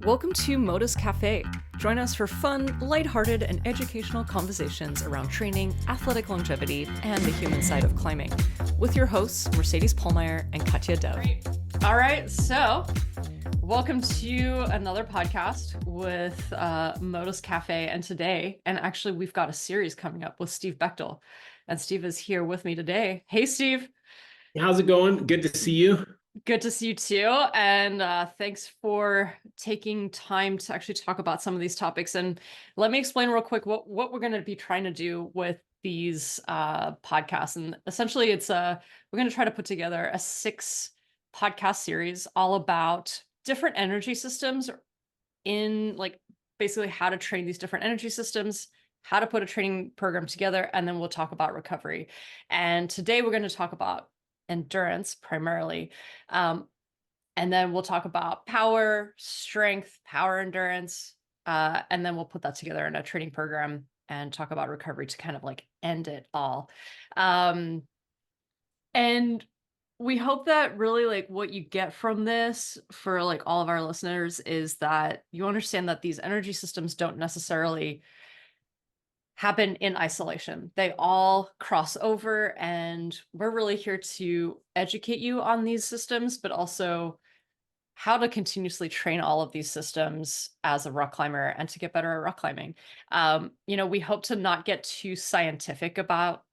Welcome to Modus Cafe. Join us for fun, lighthearted, and educational conversations around training, athletic longevity, and the human side of climbing. With your hosts, Mercedes Pollmeyer and Katja Dev. Great. All right, so welcome to another podcast with Modus Cafe. And today, and actually we've got a series coming up with Steve Bechtel. And Steve is here with me today. Hey, Steve. How's it going? Good to see you. Good to see you too. And thanks for taking time to actually talk about some of these topics. And let me explain real quick what we're going to be trying to do with these podcasts. And essentially we're going to try to put together a 6 podcast series all about different energy systems in like basically how to train these different energy systems, how to put a training program together, and then we'll talk about recovery. And today we're going to talk about endurance primarily. And then we'll talk about power, strength, power endurance. And then we'll put that together in a training program and talk about recovery to kind of like end it all. And we hope that really like what you get from this for like all of our listeners is that you understand that these energy systems don't necessarily happen in isolation. They all cross over, and we're really here to educate you on these systems, but also how to continuously train all of these systems as a rock climber and to get better at rock climbing. We hope to not get too scientific about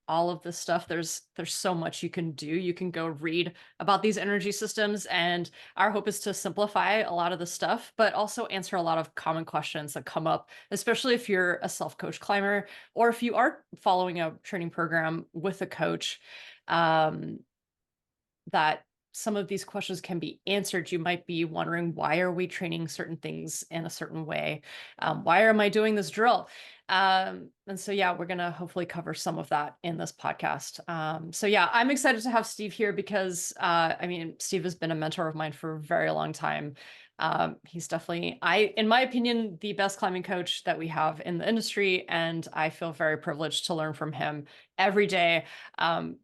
all of this stuff. There's so much you can do. You can go read about these energy systems, and our hope is to simplify a lot of the stuff, but also answer a lot of common questions that come up, especially if you're a self-coach climber or if you are following a training program with a coach, that some of these questions can be answered. You might be wondering, why are we training certain things in a certain way? Why am I doing this drill? And so, yeah, we're going to hopefully cover some of that in this podcast. So yeah, I'm excited to have Steve here because, Steve has been a mentor of mine for a very long time. He's definitely, in my opinion, the best climbing coach that we have in the industry. And I feel very privileged to learn from him every day.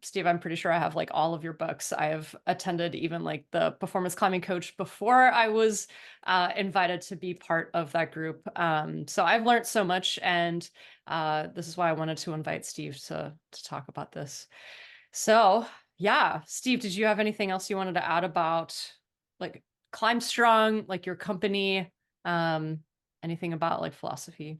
Steve, I'm pretty sure I have like all of your books. I have attended even like the performance climbing coach before I was invited to be part of that group. So I've learned so much, and this is why I wanted to invite Steve to talk about this. So yeah, Steve, did you have anything else you wanted to add about like Climb Strong, like your company, anything about like philosophy?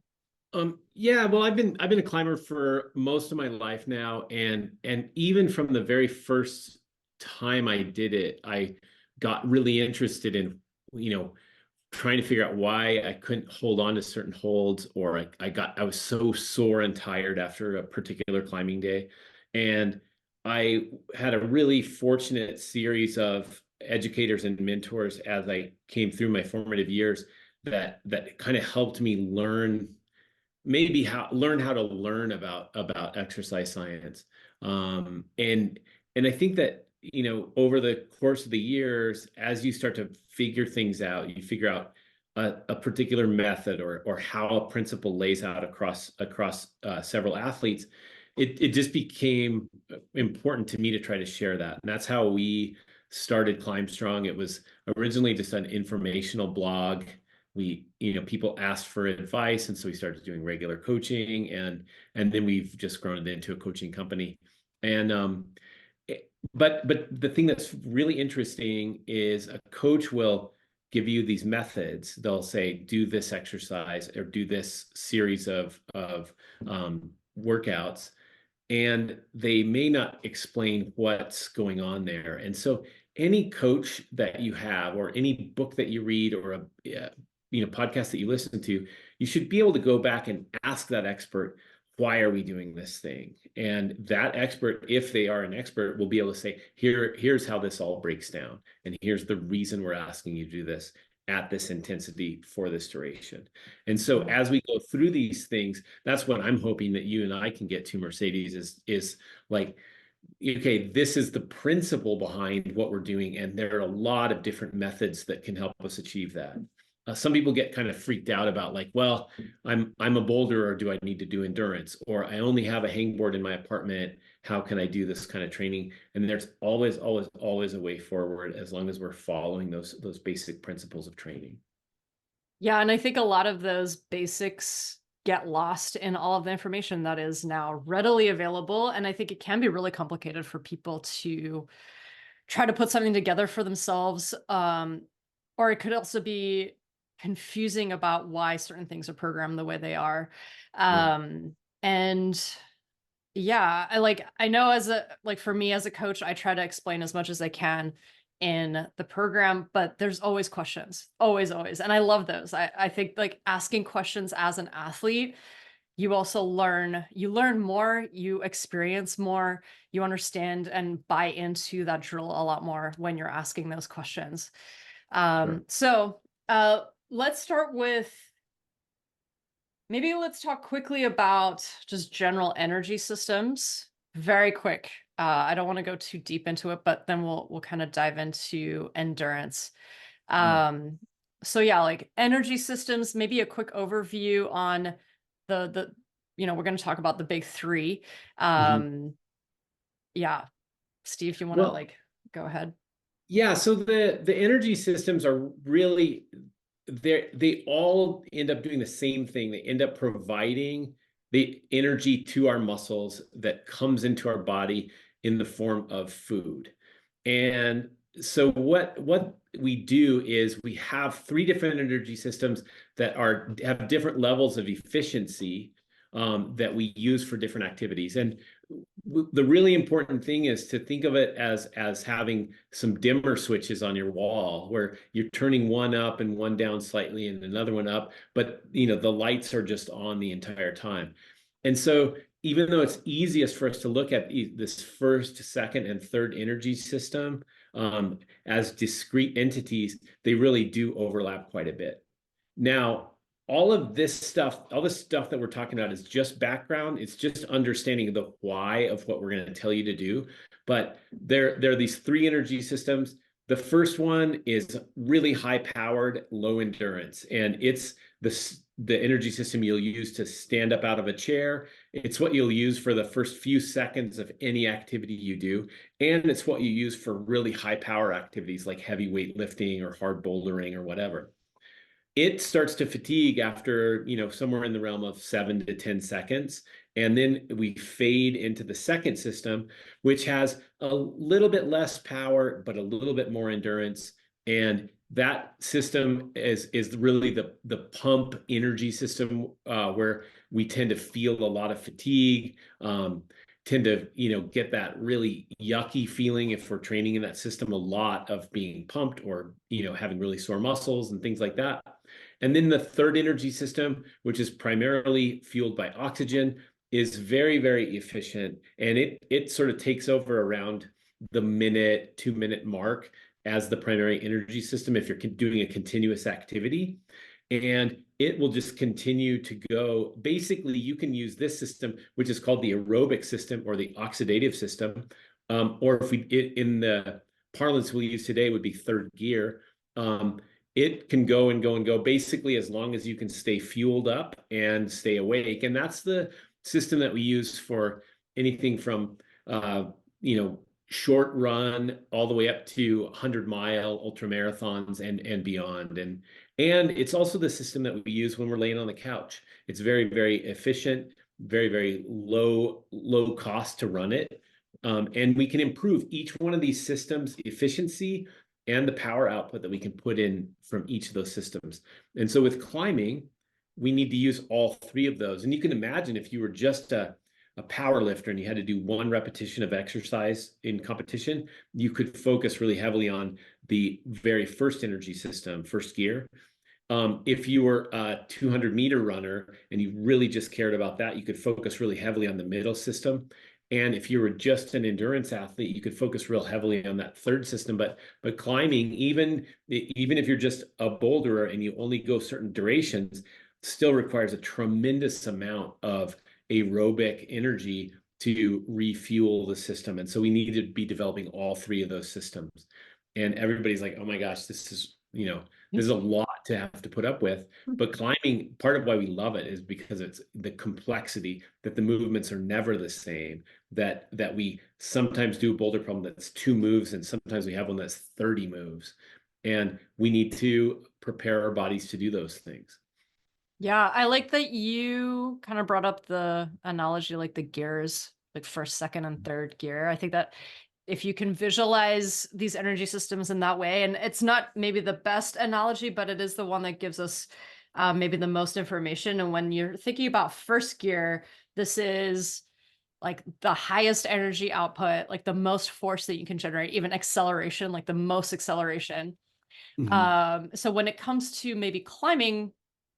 Yeah, well, I've been a climber for most of my life now, and even from the very first time I did it, I got really interested in, trying to figure out why I couldn't hold on to certain holds, or I was so sore and tired after a particular climbing day. And I had a really fortunate series of educators and mentors as I came through my formative years that kind of helped me learn how to learn about exercise science. And I think that over the course of the years, as you start to figure things out, you figure out a particular method or how a principle lays out across several athletes. It just became important to me to try to share that, and that's how we started Climb Strong. It was originally just an informational blog. People asked for advice, and so we started doing regular coaching, and then we've just grown it into a coaching company. And but the thing that's really interesting is a coach will give you these methods. They'll say, do this exercise or do this series of workouts, and they may not explain what's going on there. And so any coach that you have, or any book that you read, or a podcast that you listen to, you should be able to go back and ask that expert, why are we doing this thing? And that expert, if they are an expert, will be able to say, here's how this all breaks down, and here's the reason we're asking you to do this at this intensity for this duration. And so as we go through these things, that's what I'm hoping that you and I can get to, Mercedes, is like, okay, this is the principle behind what we're doing, and there are a lot of different methods that can help us achieve that. Some people get kind of freaked out about like, well, I'm a boulderer, or do I need to do endurance? Or I only have a hangboard in my apartment. How can I do this kind of training? And there's always a way forward, as long as we're following those basic principles of training. Yeah, and I think a lot of those basics get lost in all of the information that is now readily available. And I think it can be really complicated for people to try to put something together for themselves. Or it could also be confusing about why certain things are programmed the way they are. Right. And yeah, I know as a like for me as a coach, I try to explain as much as I can in the program, but there's always questions. Always, always. And I love those. I think like asking questions as an athlete, you also learn more, you experience more, you understand and buy into that drill a lot more when you're asking those questions. Sure. Let's start with maybe let's talk quickly about just general energy systems. Very quick. I don't want to go too deep into it, but then we'll kind of dive into endurance. Yeah. So yeah, like energy systems, maybe a quick overview on the we're going to talk about the big three. Mhm. Yeah, Steve, you want to Well, like go ahead? yeah, so the energy systems are really they all end up doing the same thing. They end up providing the energy to our muscles that comes into our body in the form of food. And so what we do is we have three different energy systems that have different levels of efficiency that we use for different activities. And the really important thing is to think of it as having some dimmer switches on your wall where you're turning one up and one down slightly and another one up, but the lights are just on the entire time. And so even though it's easiest for us to look at this first, second, and third energy system as discrete entities, they really do overlap quite a bit. Now, all this stuff that we're talking about is just background. It's just understanding the why of what we're going to tell you to do. But there are these three energy systems. The first one is really high powered, low endurance, and it's the energy system you'll use to stand up out of a chair. It's what you'll use for the first few seconds of any activity you do, and it's what you use for really high power activities like heavy weight lifting or hard bouldering or whatever. It starts to fatigue after, somewhere in the realm of 7 to 10 seconds. And then we fade into the second system, which has a little bit less power, but a little bit more endurance. And that system is really the pump energy system where we tend to feel a lot of fatigue, tend to, get that really yucky feeling if we're training in that system a lot of being pumped or, having really sore muscles and things like that. And then the third energy system, which is primarily fueled by oxygen, is very, very efficient. And it sort of takes over around the minute, 2 minute mark as the primary energy system if you're doing a continuous activity. And it will just continue to go. Basically, you can use this system, which is called the aerobic system or the oxidative system. Or if in the parlance we use today would be third gear. It can go and go and go basically as long as you can stay fueled up and stay awake. And that's the system that we use for anything from, short run all the way up to 100-mile ultra marathons and beyond. And it's also the system that we use when we're laying on the couch. It's very, very efficient, very, very low cost to run it. And we can improve each one of these systems' efficiency and the power output that we can put in from each of those systems. And so with climbing, we need to use all three of those. And you can imagine if you were just a power lifter and you had to do one repetition of exercise in competition, you could focus really heavily on the very first energy system, first gear. If you were a 200-meter runner and you really just cared about that, you could focus really heavily on the middle system. And if you were just an endurance athlete, you could focus real heavily on that third system. But climbing, even if you're just a boulderer and you only go certain durations, still requires a tremendous amount of aerobic energy to refuel the system. And so we need to be developing all three of those systems. And everybody's like, oh my gosh, this is a lot to have to put up with. But climbing, part of why we love it is because it's the complexity that the movements are never the same, that we sometimes do a boulder problem that's 2 moves and sometimes we have one that's 30 moves. And we need to prepare our bodies to do those things. Yeah, I like that you kind of brought up the analogy, like the gears, like first, second, and third gear. I think that if you can visualize these energy systems in that way, and it's not maybe the best analogy, but it is the one that gives us maybe the most information. And when you're thinking about first gear, this is like the highest energy output, like the most force that you can generate, even acceleration, like the most acceleration. Mhm. So when it comes to maybe climbing,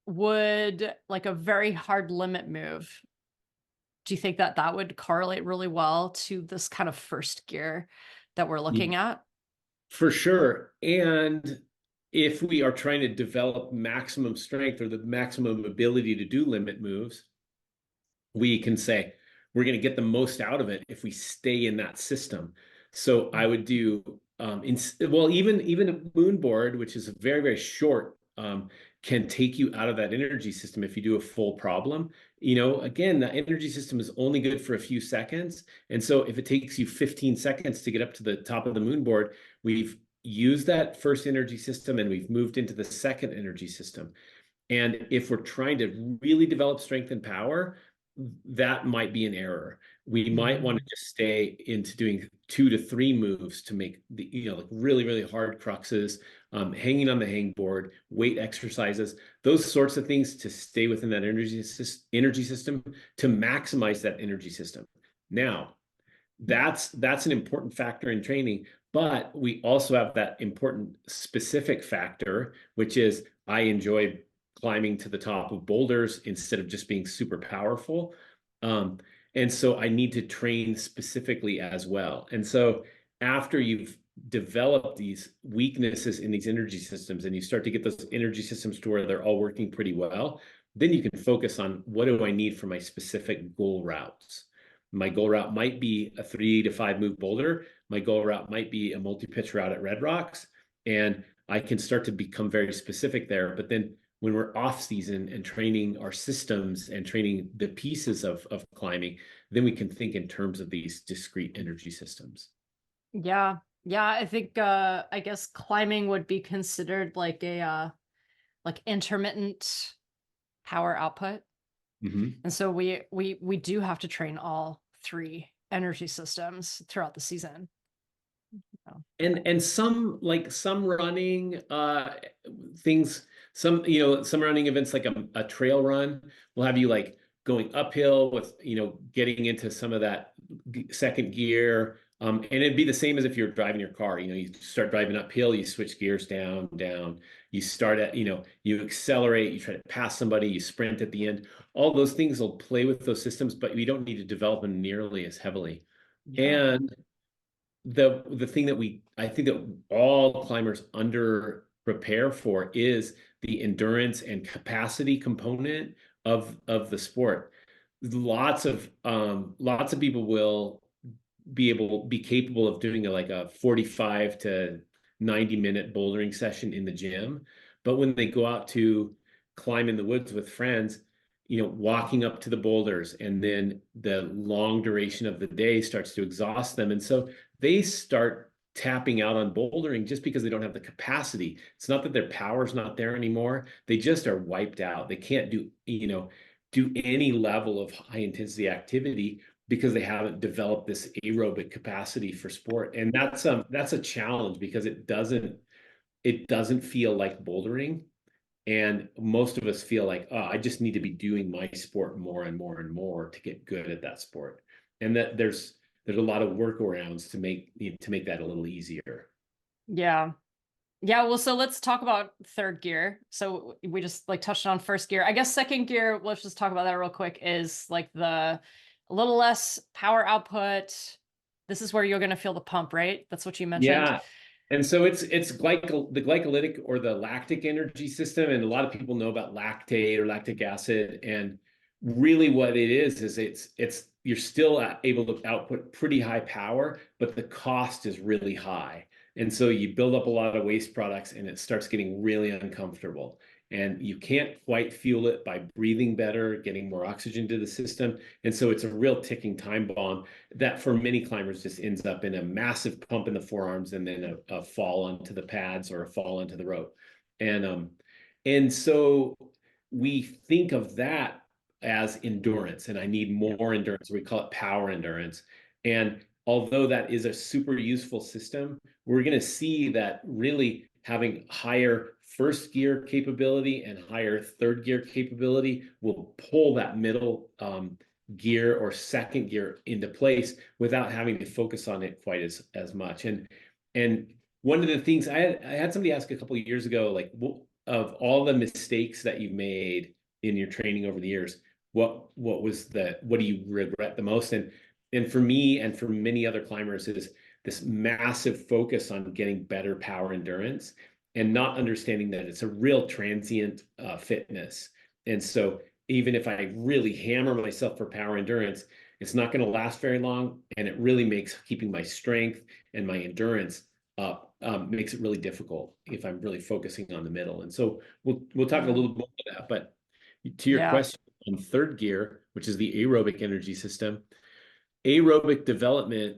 would like a very hard limit move, do you think that that would correlate really well to this kind of first gear that we're looking at? For sure. And if we are trying to develop maximum strength or the maximum ability to do limit moves, we can say we're going to get the most out of it if we stay in that system. So I would do well, even a moon board, which is very, very short, can take you out of that energy system if you do a full problem. Again, the energy system is only good for a few seconds. And so if it takes you 15 seconds to get up to the top of the moon board, we've used that first energy system and we've moved into the second energy system. And if we're trying to really develop strength and power, that might be an error. We might want to just stay into doing 2 to 3 moves to make the, like really, really hard cruxes, hanging on the hangboard, weight exercises, those sorts of things to stay within that energy system to maximize that energy system. Now, that's an important factor in training, but we also have that important specific factor, which is I enjoy climbing to the top of boulders instead of just being super powerful. And so I need to train specifically as well. And so after you've developed these weaknesses in these energy systems and you start to get those energy systems to where they're all working pretty well, then you can focus on what do I need for my specific goal routes. My goal route might be a 3 to 5 move boulder. My goal route might be a multi-pitch route at Red Rocks. And I can start to become very specific there. But then when we're off season and training our systems and training the pieces of climbing, then we can think in terms of these discrete energy systems. Yeah. Yeah, I think I guess climbing would be considered like a like intermittent power output. Mhm. And so we do have to train all three energy systems throughout the season. Oh. And some running things, some running events like a trail run will have you like going uphill with getting into some of that second gear, and it'd be the same as if you're driving your car. You start driving uphill, you switch gears down, you start at you accelerate, you try to pass somebody, you sprint at the end. All those things will play with those systems, but we don't need to develop them nearly as heavily. Yeah. And the thing that I think that all climbers under prepare for is the endurance and capacity component of the sport. Lots of people will be capable of doing like a 45 to 90-minute bouldering session in the gym, but when they go out to climb in the woods with friends, walking up to the boulders and then the long duration of the day starts to exhaust them, and so they start tapping out on bouldering just because they don't have the capacity. It's not that their power's not there anymore. They just are wiped out. They can't do any level of high intensity activity because they haven't developed this aerobic capacity for sport. And that's a challenge because it doesn't feel like bouldering. And most of us feel like, oh, I just need to be doing my sport more and more and more to get good at that sport. And that there's a lot of workarounds to make that a little easier. Yeah. Yeah, well, so let's talk about third gear. So we just like touched on first gear. I guess second gear, let's just talk about that real quick, is like a little less power output. This is where you're going to feel the pump, right? That's what you mentioned. Yeah. And so it's the glycolytic or the lactic energy system. And a lot of people know about lactate or lactic acid. And really what it is it's you're still able to output pretty high power, but the cost is really high. And so you build up a lot of waste products and it starts getting really uncomfortable. And you can't quite fuel it by breathing better, getting more oxygen to the system. And so it's a real ticking time bomb that for many climbers just ends up in a massive pump in the forearms and then a fall onto the pads or a fall onto the rope. And so we think of that as endurance, and I need more endurance. We call it power endurance. And although that is a super useful system, we're going to see that really having higher first gear capability and higher third gear capability will pull that middle gear or second gear into place without having to focus on it quite as much. And one of the things I had somebody ask a couple of years ago, like, of all the mistakes that you've made in your training over the years, what do you regret the most? And for me and for many other climbers is this massive focus on getting better power endurance and not understanding that it's a real transient fitness. And so even if I really hammer myself for power endurance, it's not going to last very long, and it really makes keeping my strength and my endurance up makes it really difficult if I'm really focusing on the middle. And so we'll talk a little bit more about that. But to your question on third gear, which is the aerobic energy system, aerobic development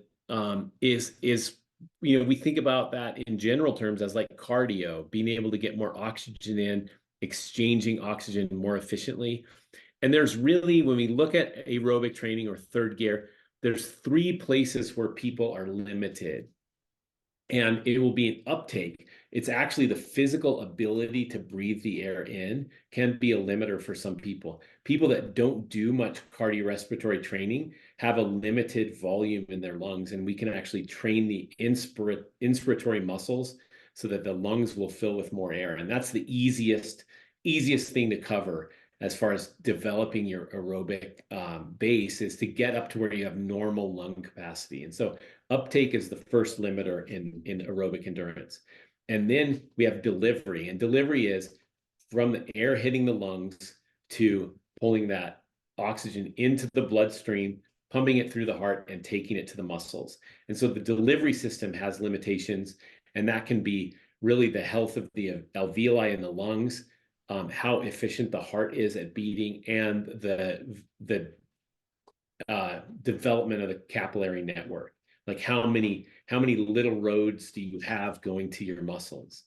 is we think about that in general terms as like cardio, being able to get more oxygen in, exchanging oxygen more efficiently. And there's really, when we look at aerobic training or third gear, there's three places where people are limited. And it will be an uptake. It's actually the physical ability to breathe the air in can be a limiter for some people. People that don't do much cardiorespiratory training have a limited volume in their lungs, and we can actually train the inspiratory muscles so that the lungs will fill with more air. And that's the easiest thing to cover as far as developing your aerobic base, is to get up to where you have normal lung capacity. And so uptake is the first limiter in aerobic endurance. And then we have delivery. And delivery is from the air hitting the lungs to pulling that oxygen into the bloodstream, pumping it through the heart, and taking it to the muscles. And so the delivery system has limitations, and that can be really the health of the alveoli in the lungs, how efficient the heart is at beating, and the development of the capillary network. Like how many little roads do you have going to your muscles?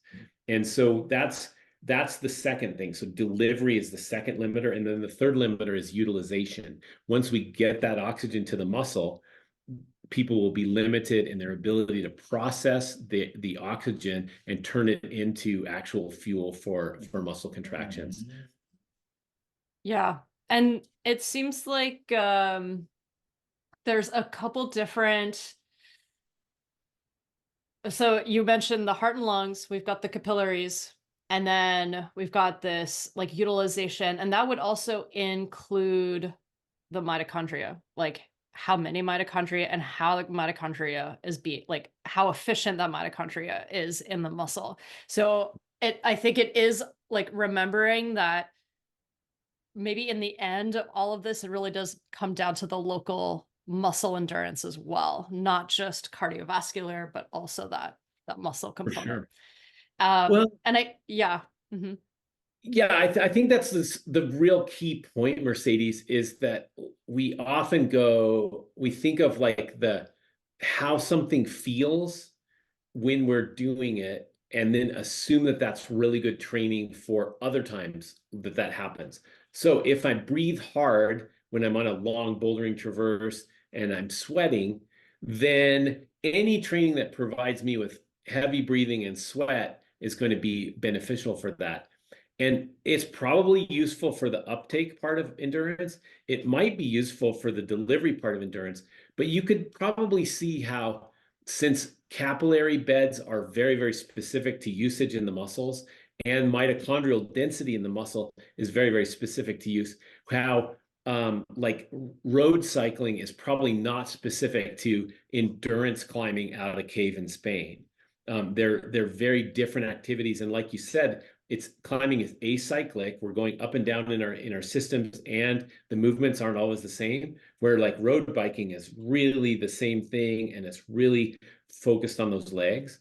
And so that's the second thing. So delivery is the second limiter. And then the third limiter is utilization. Once we get that oxygen to the muscle, people will be limited in their ability to process the oxygen and turn it into actual fuel for muscle contractions. Yeah. And it seems like there's a couple different. So you mentioned the heart and lungs, we've got the capillaries, and then we've got this like utilization, and that would also include the mitochondria, like how many mitochondria and how the mitochondria is like how efficient that mitochondria is in the muscle. So I think it is like remembering that maybe in the end, all of this, it really does come down to the local muscle endurance as well, not just cardiovascular, but also that muscle component. Well, and yeah. Mm-hmm. Yeah, I think that's the real key point, Mercedes, is that we often we think of like how something feels when we're doing it, and then assume that that's really good training for other times that happens. So if I breathe hard when I'm on a long bouldering traverse and I'm sweating, then any training that provides me with heavy breathing and sweat is going to be beneficial for that. And it's probably useful for the uptake part of endurance. It might be useful for the delivery part of endurance, but you could probably see how, since capillary beds are very, very specific to usage in the muscles, and mitochondrial density in the muscle is very, very specific to use, how like road cycling is probably not specific to endurance climbing out of a cave in Spain. They're very different activities. And like you said, climbing is acyclic. We're going up and down in our systems, and the movements aren't always the same. Where like road biking is really the same thing, and it's really focused on those legs.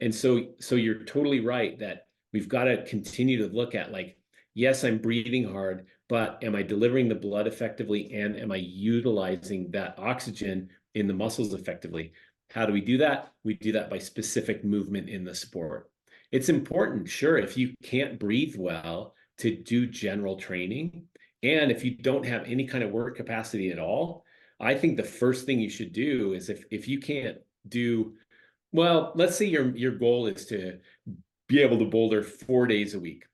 And so you're totally right that we've got to continue to look at, like, yes, I'm breathing hard, but am I delivering the blood effectively, and am I utilizing that oxygen in the muscles effectively? How do we do that? We do that by specific movement in the sport. it's important, sure, if you can't breathe well, to do general training. And if you don't have any kind of work capacity at all, I think the first thing you should do is if you can't do, well, let's say your goal is to be able to boulder 4 days a week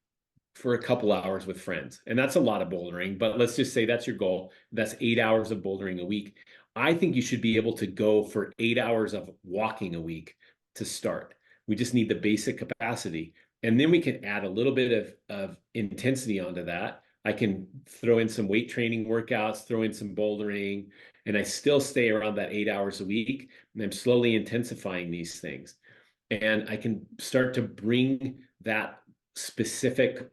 for a couple hours with friends. And that's a lot of bouldering, but let's just say that's your goal. That's 8 hours of bouldering a week. I think you should be able to go for 8 hours of walking a week to start. We just need the basic capacity. And then we can add a little bit of intensity onto that. I can throw in some weight training workouts, throw in some bouldering, and I still stay around that 8 hours a week. And I'm slowly intensifying these things. And I can start to bring that specific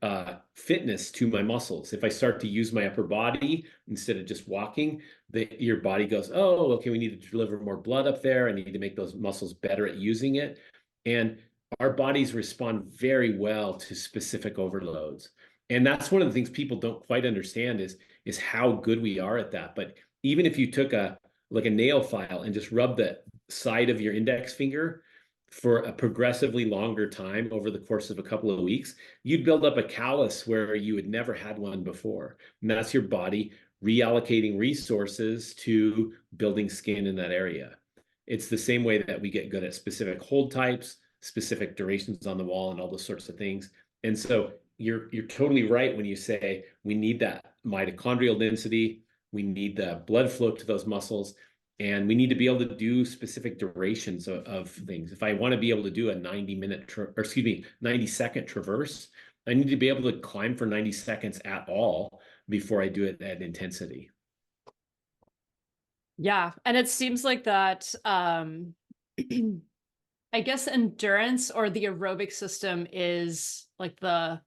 fitness to my muscles. If I start to use my upper body instead of just walking, your body goes, oh, okay, we need to deliver more blood up there. I need to make those muscles better at using it. And our bodies respond very well to specific overloads. And that's one of the things people don't quite understand is how good we are at that. But even if you took a nail file and just rubbed the side of your index finger for a progressively longer time over the course of a couple of weeks, you'd build up a callus where you had never had one before. And that's your body reallocating resources to building skin in that area. It's the same way that we get good at specific hold types, specific durations on the wall, and all those sorts of things. And so you're totally right when you say we need that mitochondrial density, we need the blood flow to those muscles, and we need to be able to do specific durations of things. If I want to be able to do a 90-second traverse, I need to be able to climb for 90 seconds at all before I do it at intensity. Yeah. And it seems like that, I guess endurance or the aerobic system is like the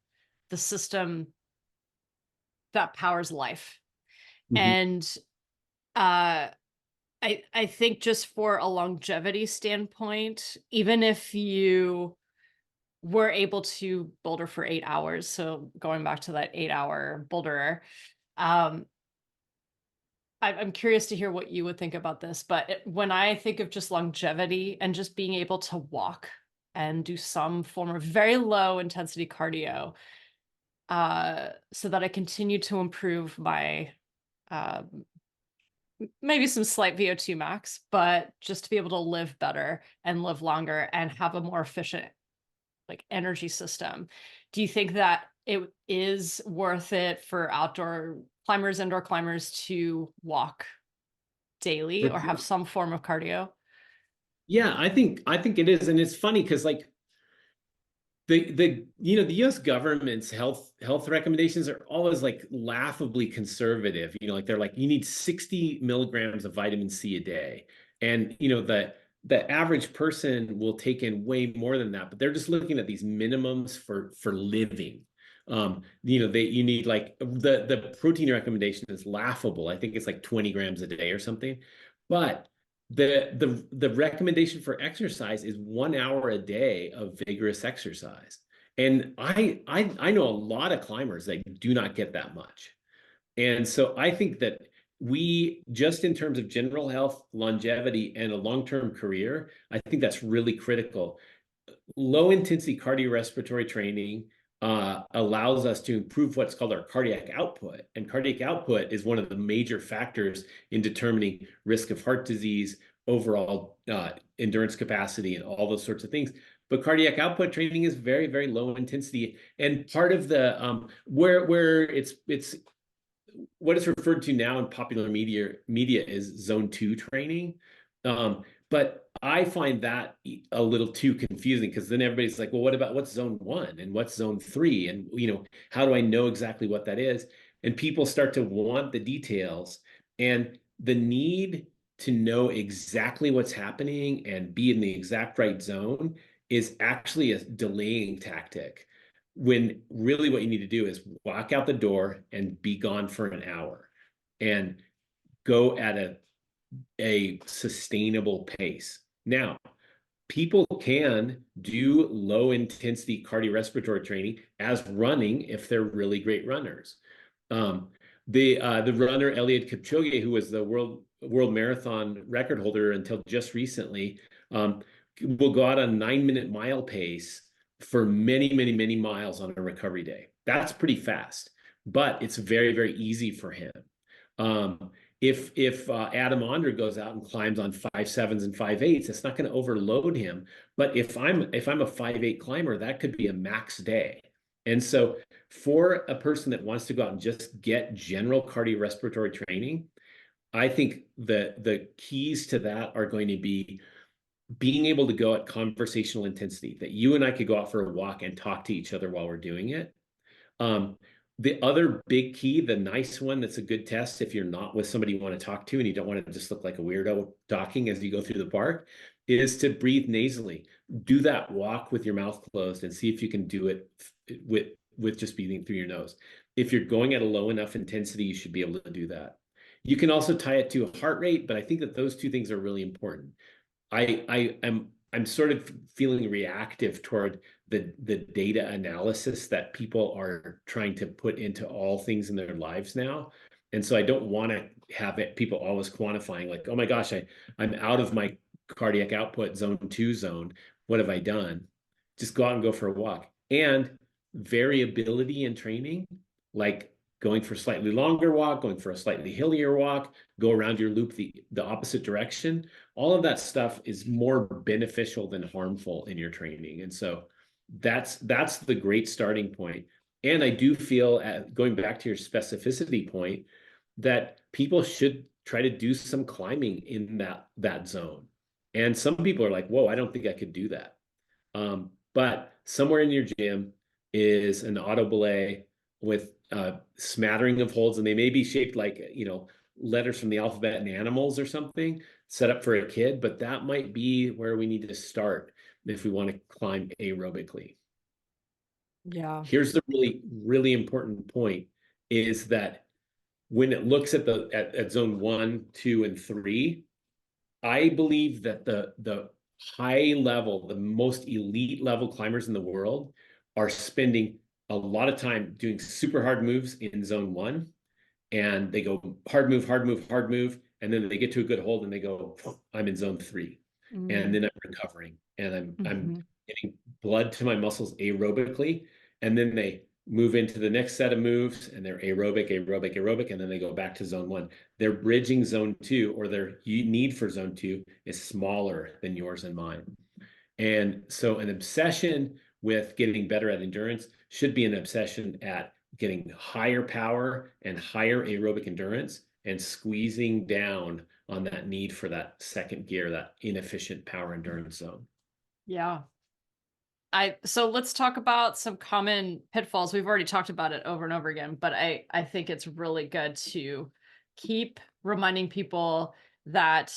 system that powers life. Mm-hmm. And I think just for a longevity standpoint, even if you were able to boulder for 8 hours, so going back to that 8-hour boulderer, I'm curious to hear what you would think about this, but when I think of just longevity and just being able to walk and do some form of very low intensity cardio, so that I continue to improve my maybe some slight VO2 max, but just to be able to live better and live longer and have a more efficient like energy system. Do you think that it is worth it for outdoor climbers, indoor climbers to walk daily or have some form of cardio? Yeah, I think it is. And it's funny because like the US government's health recommendations are always like laughably conservative. Like they're like you need 60 milligrams of vitamin C a day. And the average person will take in way more than that, but they're just looking at these minimums for living. You need like the protein recommendation is laughable. I think it's like 20 grams a day or something. But the recommendation for exercise is 1 hour a day of vigorous exercise. And I know a lot of climbers that do not get that much. And so I think that we, just in terms of general health, longevity, and a long-term career, I think that's really critical. Low intensity cardiorespiratory training allows us to improve what's called our cardiac output. And cardiac output is one of the major factors in determining risk of heart disease, overall endurance capacity, and all those sorts of things. But cardiac output training is very, very low intensity. And part of the where it's what is referred to now in popular media is zone 2 training. But I find that a little too confusing because then everybody's like, well, what's zone 1 and what's zone 3? And, how do I know exactly what that is? And people start to want the details, and the need to know exactly what's happening and be in the exact right zone is actually a delaying tactic, when really what you need to do is walk out the door and be gone for an hour and go at a sustainable pace. Now, people can do low intensity cardiorespiratory training as running if they're really great runners. The runner Eliud Kipchoge, who was the world marathon record holder until just recently, will go out on a 9-minute mile pace for many, many, many miles on a recovery day. That's pretty fast, but it's very, very easy for him. If Adam Onder goes out and climbs on 5.7s and 5.8s, it's not going to overload him. But if I'm a 5.8 climber, that could be a max day. And so for a person that wants to go out and just get general cardiorespiratory training, I think the keys to that are going to be being able to go at conversational intensity, that you and I could go out for a walk and talk to each other while we're doing it. The other big key, the nice one that's a good test if you're not with somebody you want to talk to and you don't want to just look like a weirdo talking as you go through the park, is to breathe nasally. Do that walk with your mouth closed and see if you can do it with just breathing through your nose. If you're going at a low enough intensity, you should be able to do that. You can also tie it to a heart rate, but I think that those two things are really important. I'm sort of feeling reactive toward the data analysis that people are trying to put into all things in their lives now. And so I don't want to have people always quantifying like, oh my gosh, I'm out of my cardiac output zone 2 zone. What have I done? Just go out and go for a walk. And variability in training, like going for a slightly longer walk, going for a slightly hillier walk, go around your loop the opposite direction. All of that stuff is more beneficial than harmful in your training. And so that's the great starting point. And I do feel, going back to your specificity point, that people should try to do some climbing in that zone. And some people are like, whoa, I don't think I could do that. But somewhere in your gym is an auto belay with a smattering of holds, and they may be shaped like, letters from the alphabet and animals or something, set up for a kid, but that might be where we need to start if we want to climb aerobically. Yeah. Here's the really, really important point, is that when it looks at at zone 1, 2, and 3, I believe that the high level, the most elite level climbers in the world are spending a lot of time doing super hard moves in zone 1, and they go hard move, hard move, hard move, and then they get to a good hold and they go, I'm in zone 3, and then I'm recovering and I'm getting blood to my muscles aerobically, and then they move into the next set of moves and they're aerobic, aerobic, aerobic, and then they go back to zone 1. They're bridging zone 2, or their need for zone 2 is smaller than yours and mine. And so an obsession with getting better at endurance should be an obsession at getting higher power and higher aerobic endurance and squeezing down on that need for that second gear, that inefficient power endurance zone. Yeah. So let's talk about some common pitfalls. We've already talked about it over and over again, but I think it's really good to keep reminding people that,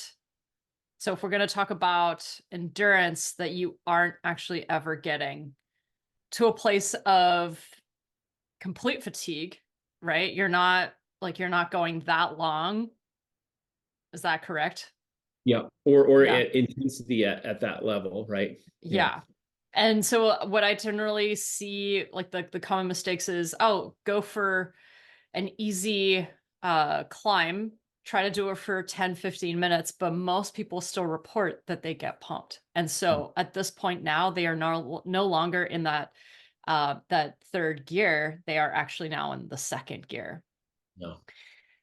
so if we're going to talk about endurance, that you aren't actually ever getting to a place of complete fatigue, right? You're not going that long. Is that correct? Yeah. Or Yeah. at intensity at that level, right? Yeah. And so what I generally see, like the common mistakes is, go for an easy climb, try to do it for 10, 15 minutes, but most people still report that they get pumped. And so at this point now, they are no longer in that third gear. They are actually now in the second gear. No.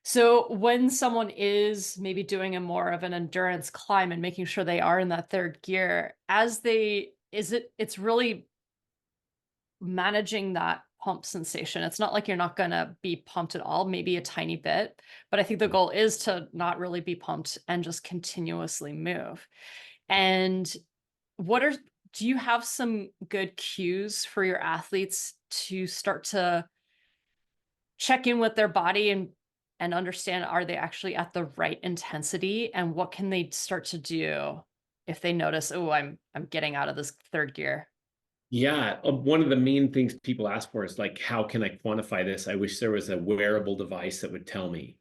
So when someone is maybe doing a more of an endurance climb and making sure they are in that third gear, it's really managing that pump sensation. It's not like you're not going to be pumped at all, maybe a tiny bit, but I think the goal is to not really be pumped and just continuously move. And do you have some good cues for your athletes to start to check in with their body and understand, are they actually at the right intensity, and what can they start to do if they notice, oh, I'm getting out of this third gear? Yeah, one of the main things people ask for is like, how can I quantify this? I wish there was a wearable device that would tell me.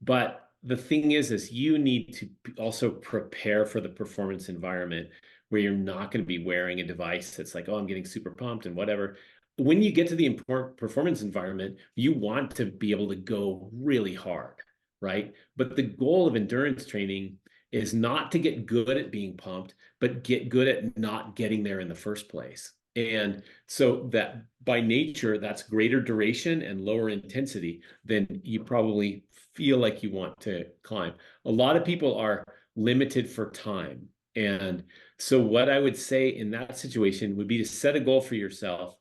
But the thing is you need to also prepare for the performance environment where you're not going to be wearing a device that's like, oh, I'm getting super pumped and whatever. When you get to the performance environment, you want to be able to go really hard, right? But the goal of endurance training is not to get good at being pumped, but get good at not getting there in the first place. And so that by nature, that's greater duration and lower intensity than you probably feel like you want to climb. A lot of people are limited for time. And so what I would say in that situation would be to set a goal for yourself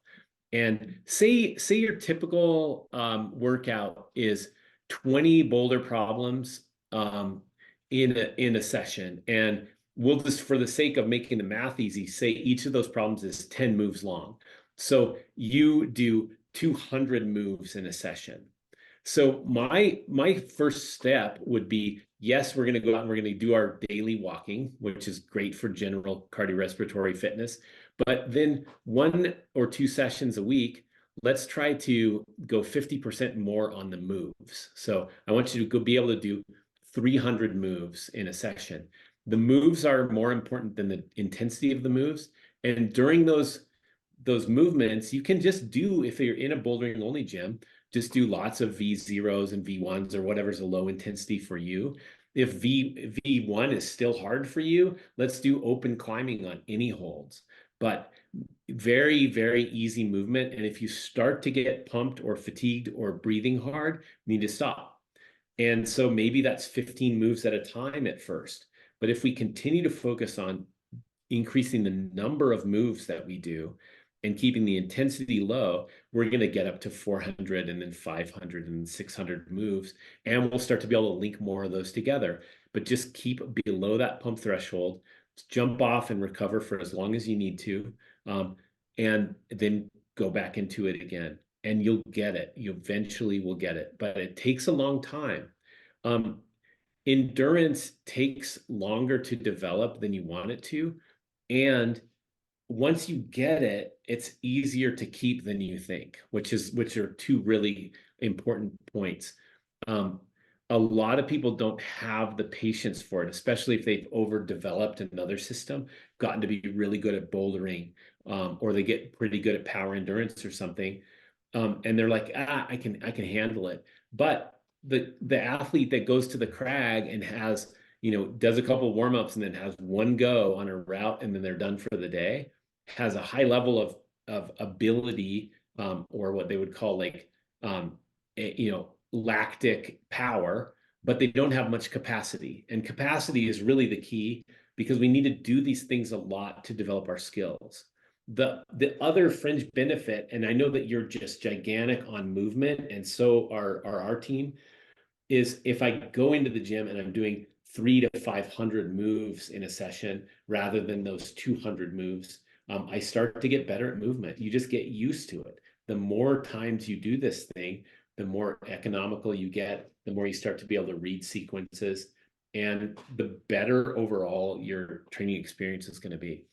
and say your typical workout is 20 boulder problems in a session. And we'll just, for the sake of making the math easy, say each of those problems is 10 moves long. So you do 200 moves in a session. So my first step would be, yes, we're going to go out and we're going to do our daily walking, which is great for general cardiorespiratory fitness. But then 1 or 2 sessions a week, let's try to go 50% more on the moves. So I want you to go be able to do 300 moves in a session. The moves are more important than the intensity of the moves. And during those movements, you can just do, if you're in a bouldering only gym, just do lots of V0s and V1s or whatever's a low intensity for you. If V1 is still hard for you, let's do open climbing on any holds. But very, very easy movement. And if you start to get pumped or fatigued or breathing hard, you need to stop. And so maybe that's 15 moves at a time at first. But if we continue to focus on increasing the number of moves that we do and keeping the intensity low, we're going to get up to 400 and then 500 and 600 moves. And we'll start to be able to link more of those together. But just keep below that pump threshold, jump off and recover for as long as you need to, and then go back into it again. And you'll get it. You eventually will get it. But it takes a long time. Endurance takes longer to develop than you want it to. And once you get it, it's easier to keep than you think, which are two really important points. A lot of people don't have the patience for it, especially if they've overdeveloped another system, gotten to be really good at bouldering, or they get pretty good at power endurance or something. And they're like, I can handle it. But the athlete that goes to the crag and has, does a couple warm-ups and then has one go on a route and then they're done for the day, has a high level of ability, or what they would call like, lactic power, but they don't have much capacity. And capacity is really the key, because we need to do these things a lot to develop our skills. The other fringe benefit, and I know that you're just gigantic on movement, and so are our team, is if I go into the gym and I'm doing 300 to 500 moves in a session rather than those 200 moves, I start to get better at movement. You just get used to it. The more times you do this thing, the more economical you get, the more you start to be able to read sequences, and the better overall your training experience is going to be.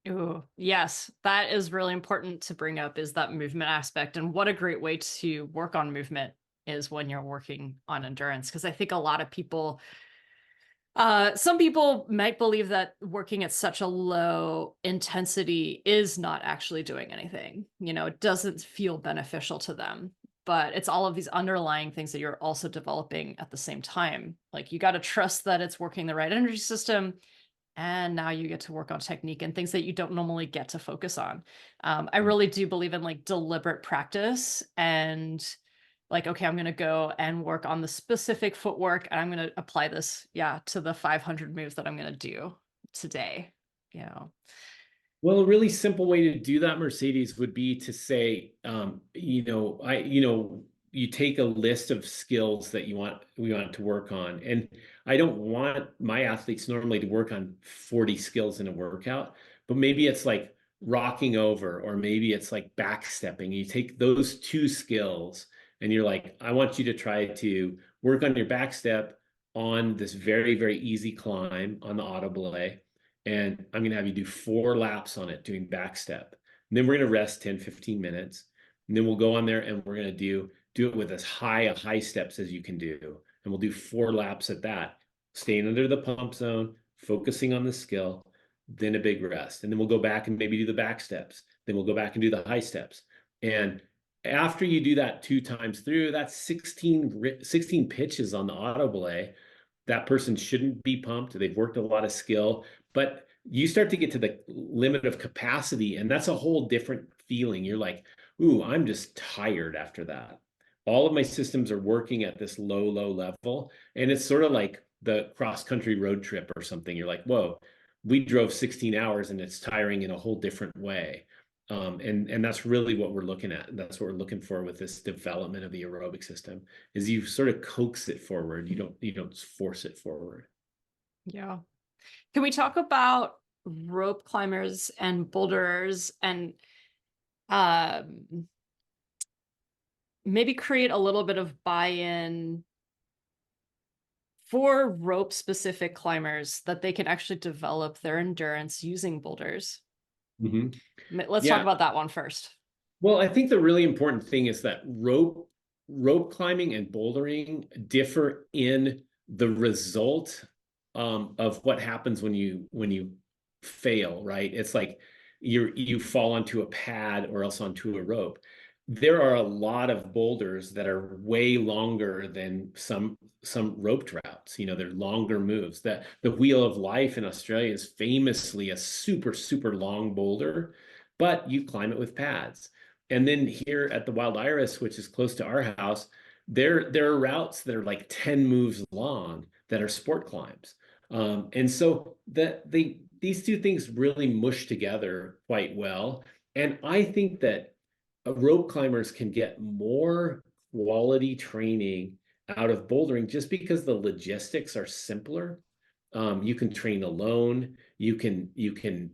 Ooh, yes, that is really important to bring up, is that movement aspect. And what a great way to work on movement is when you're working on endurance. Because I think a lot of people, some people might believe that working at such a low intensity is not actually doing anything. It doesn't feel beneficial to them. But it's all of these underlying things that you're also developing at the same time. Like, you got to trust that it's working the right energy system. And now you get to work on technique and things that you don't normally get to focus on. I really do believe in like deliberate practice, and like, okay, I'm going to go and work on the specific footwork, and I'm going to apply this, to the 500 moves that I'm going to do today. Well, a really simple way to do that, Mercedes, would be to say, you take a list of skills that we want to work on. And I don't want my athletes normally to work on 40 skills in a workout, but maybe it's like rocking over, or maybe it's like backstepping. You take those 2 skills and you're like, I want you to try to work on your backstep on this very, very easy climb on the auto belay. And I'm going to have you do 4 laps on it doing backstep. And then we're going to rest 10, 15 minutes. And then we'll go on there and we're going to do it with as high steps as you can do. And we'll do 4 laps at that, staying under the pump zone, focusing on the skill, then a big rest. And then we'll go back and maybe do the back steps. Then we'll go back and do the high steps. And after you do that 2 times through, that's 16 pitches on the auto belay. That person shouldn't be pumped. They've worked a lot of skill, but you start to get to the limit of capacity, and that's a whole different feeling. You're like, ooh, I'm just tired after that. All of my systems are working at this low level. And it's sort of like the cross-country road trip or something. You're like, whoa, we drove 16 hours and it's tiring in a whole different way. And that's really what we're looking at. That's what we're looking for with this development of the aerobic system, is you sort of coax it forward. You don't force it forward. Yeah. Can we talk about rope climbers and boulderers and maybe create a little bit of buy-in for rope specific climbers that they can actually develop their endurance using boulders? Mhm. Let's talk Yeah. about that one first. Well, I think the really important thing is that rope climbing and bouldering differ in the result of what happens when you fail, right? It's like you fall onto a pad or else onto a rope. There are a lot of boulders that are way longer than some rope routes. They're longer moves. The Wheel of Life in Australia is famously a super long boulder, but you climb it with pads. And then here at the Wild Iris, which is close to our house, there are routes that are like 10 moves long that are sport climbs. And so these two things really mush together quite well. And I think that rope climbers can get more quality training out of bouldering just because the logistics are simpler. You can train alone. You can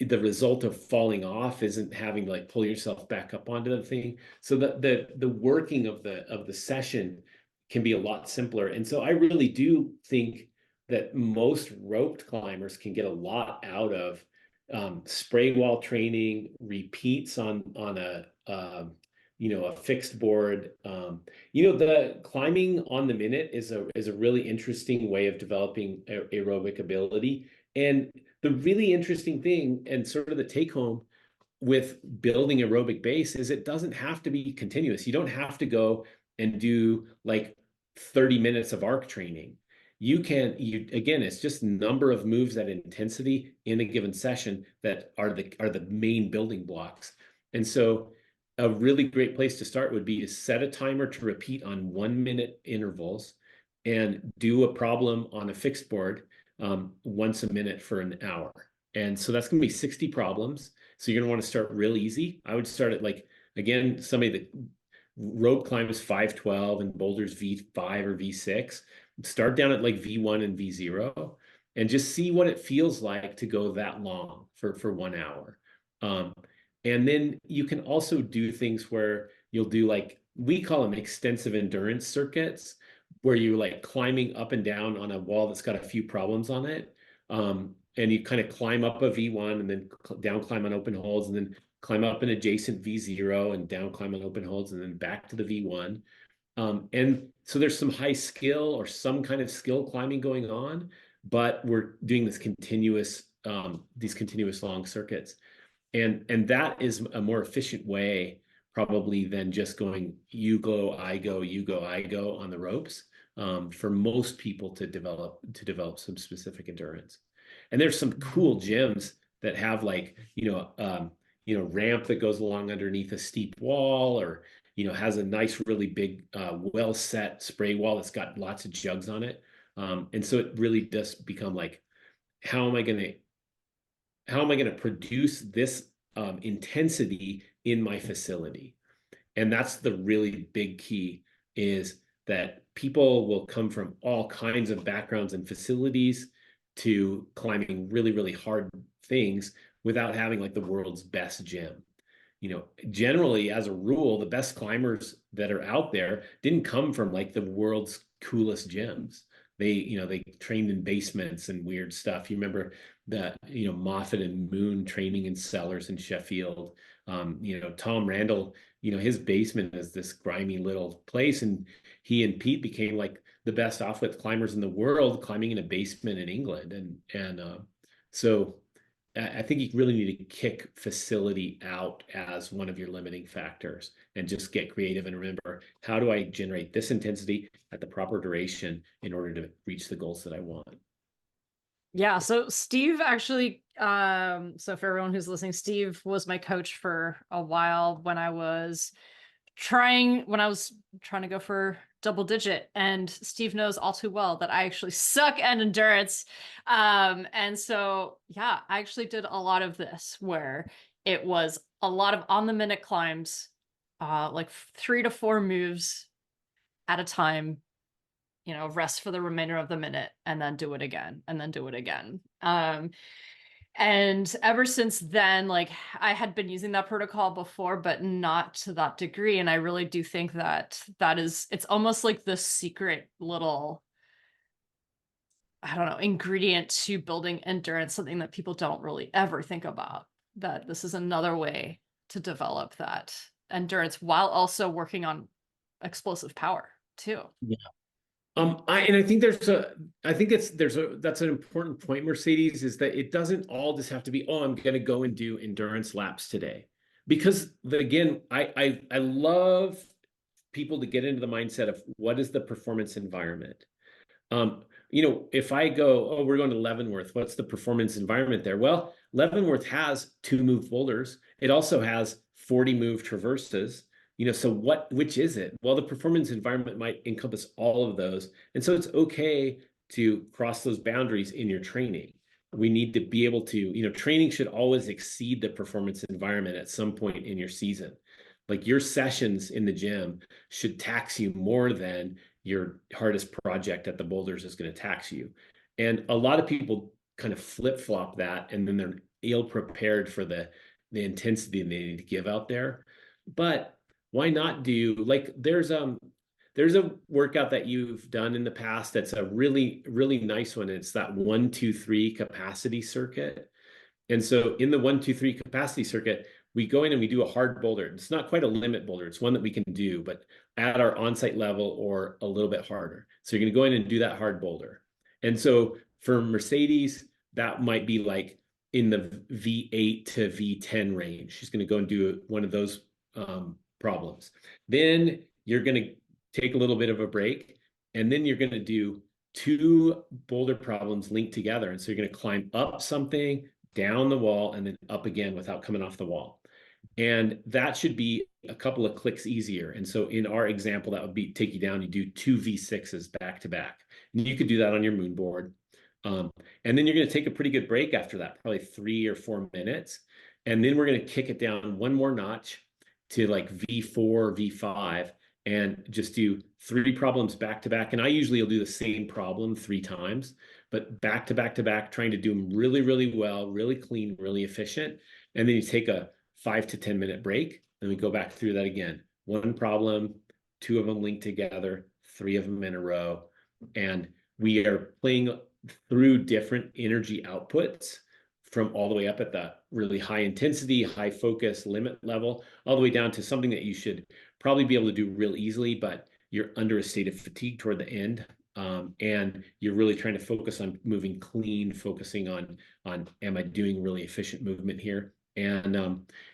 the result of falling off isn't having to like pull yourself back up onto the thing. So the working of the session can be a lot simpler. And so I really do think that most roped climbers can get a lot out of spray wall training, repeats on a fixed board. The climbing on the minute is a really interesting way of developing aerobic ability. And the really interesting thing, and sort of the take home with building aerobic base, is it doesn't have to be continuous. You don't have to go and do like 30 minutes of arc training. Again, it's just number of moves at intensity in a given session that are the main building blocks. And so a really great place to start would be to set a timer to repeat on 1 minute intervals and do a problem on a fixed board once a minute for an hour. And so that's going to be 60 problems. So you're going to want to start real easy. I would start at again, somebody that rope climbs 512 and boulders V5 or V6. Start down at like V1 and V0 and just see what it feels like to go that long for 1 hour. And then you can also do things where you'll do we call them extensive endurance circuits, where you're like climbing up and down on a wall that's got a few problems on it. And you kind of climb up a V1 and then down climb on open holds, and then climb up an adjacent V0 and down climb on open holds, and then back to the V1. And so there's some high skill or some kind of skill climbing going on, but we're doing these continuous long circuits. And that is a more efficient way probably than just going, you go, I go, you go, I go on the ropes, for most people to develop some specific endurance. And there's some cool gyms that have ramp that goes along underneath a steep wall, or has a nice, really big, well set spray wall that's got lots of jugs on it. And so it really does become like, how am I going to produce this intensity in my facility? And that's the really big key, is that people will come from all kinds of backgrounds and facilities to climbing really, really hard things without having like the world's best gym. Generally, as a rule, the best climbers that are out there didn't come from like the world's coolest gyms. They trained in basements and weird stuff. You remember that, Moffat and Moon training in cellars in Sheffield. Tom Randall, his basement is this grimy little place, and he and Pete became like the best off-width climbers in the world, climbing in a basement in England. And so I think you really need to kick facility out as one of your limiting factors and just get creative and remember, how do I generate this intensity at the proper duration in order to reach the goals that I want? Yeah, so Steve actually, so for everyone who's listening, Steve was my coach for a while when I was trying to go for double digit, and Steve knows all too well that I actually suck at endurance. And so yeah, I actually did a lot of this where it was a lot of on the minute climbs, like 3 to 4 moves at a time, rest for the remainder of the minute and then do it again and then do it again. And ever since then, like I had been using that protocol before, but not to that degree. And I really do think that it's almost like the secret little, I don't know, ingredient to building endurance, something that people don't really ever think about, that this is another way to develop that endurance while also working on explosive power too. Yeah. I think that's an important point, Mercedes, is that it doesn't all just have to be, oh, I'm going to go and do endurance laps today. Because again, I love people to get into the mindset of what is the performance environment. If I go, oh, we're going to Leavenworth, what's the performance environment there? Well, Leavenworth has 2 move boulders. It also has 40 move traverses. So which is it? Well, the performance environment might encompass all of those. And so it's okay to cross those boundaries in your training. We need to be able to, training should always exceed the performance environment at some point in your season. Like your sessions in the gym should tax you more than your hardest project at the boulders is going to tax you. And a lot of people kind of flip-flop that, and then they're ill prepared for the intensity they need to give out there. But why not do, like, there's a workout that you've done in the past that's a really, really nice one. It's that 1-2-3 capacity circuit. And so in the 1-2-3 capacity circuit, we go in and we do a hard boulder. It's not quite a limit boulder. It's one that we can do, but at our on-site level or a little bit harder. So you're going to go in and do that hard boulder. And so for Mercedes, that might be like in the V8 to V10 range. She's going to go and do one of those problems. Then you're going to take a little bit of a break, and then you're going to do 2 boulder problems linked together. And so you're going to climb up something, down the wall, and then up again without coming off the wall. And that should be a couple of clicks easier. And so in our example, that would be take you down, you do 2 V6s back to back. And you could do that on your moon board. And then you're going to take a pretty good break after that, probably 3 or 4 minutes. And then we're going to kick it down one more notch to like V4, V5, and just do 3 problems back to back. And I usually will do the same problem 3 times, but back to back to back, trying to do them really, really well, really clean, really efficient. And then you take a 5 to 10 minute break, and we go back through that again. 1 problem, 2 of them linked together, 3 of them in a row. And we are playing through different energy outputs from all the way up at the really high intensity, high focus limit level, all the way down to something that you should probably be able to do real easily, but you're under a state of fatigue toward the end. And you're really trying to focus on moving clean, focusing on am I doing really efficient movement here? And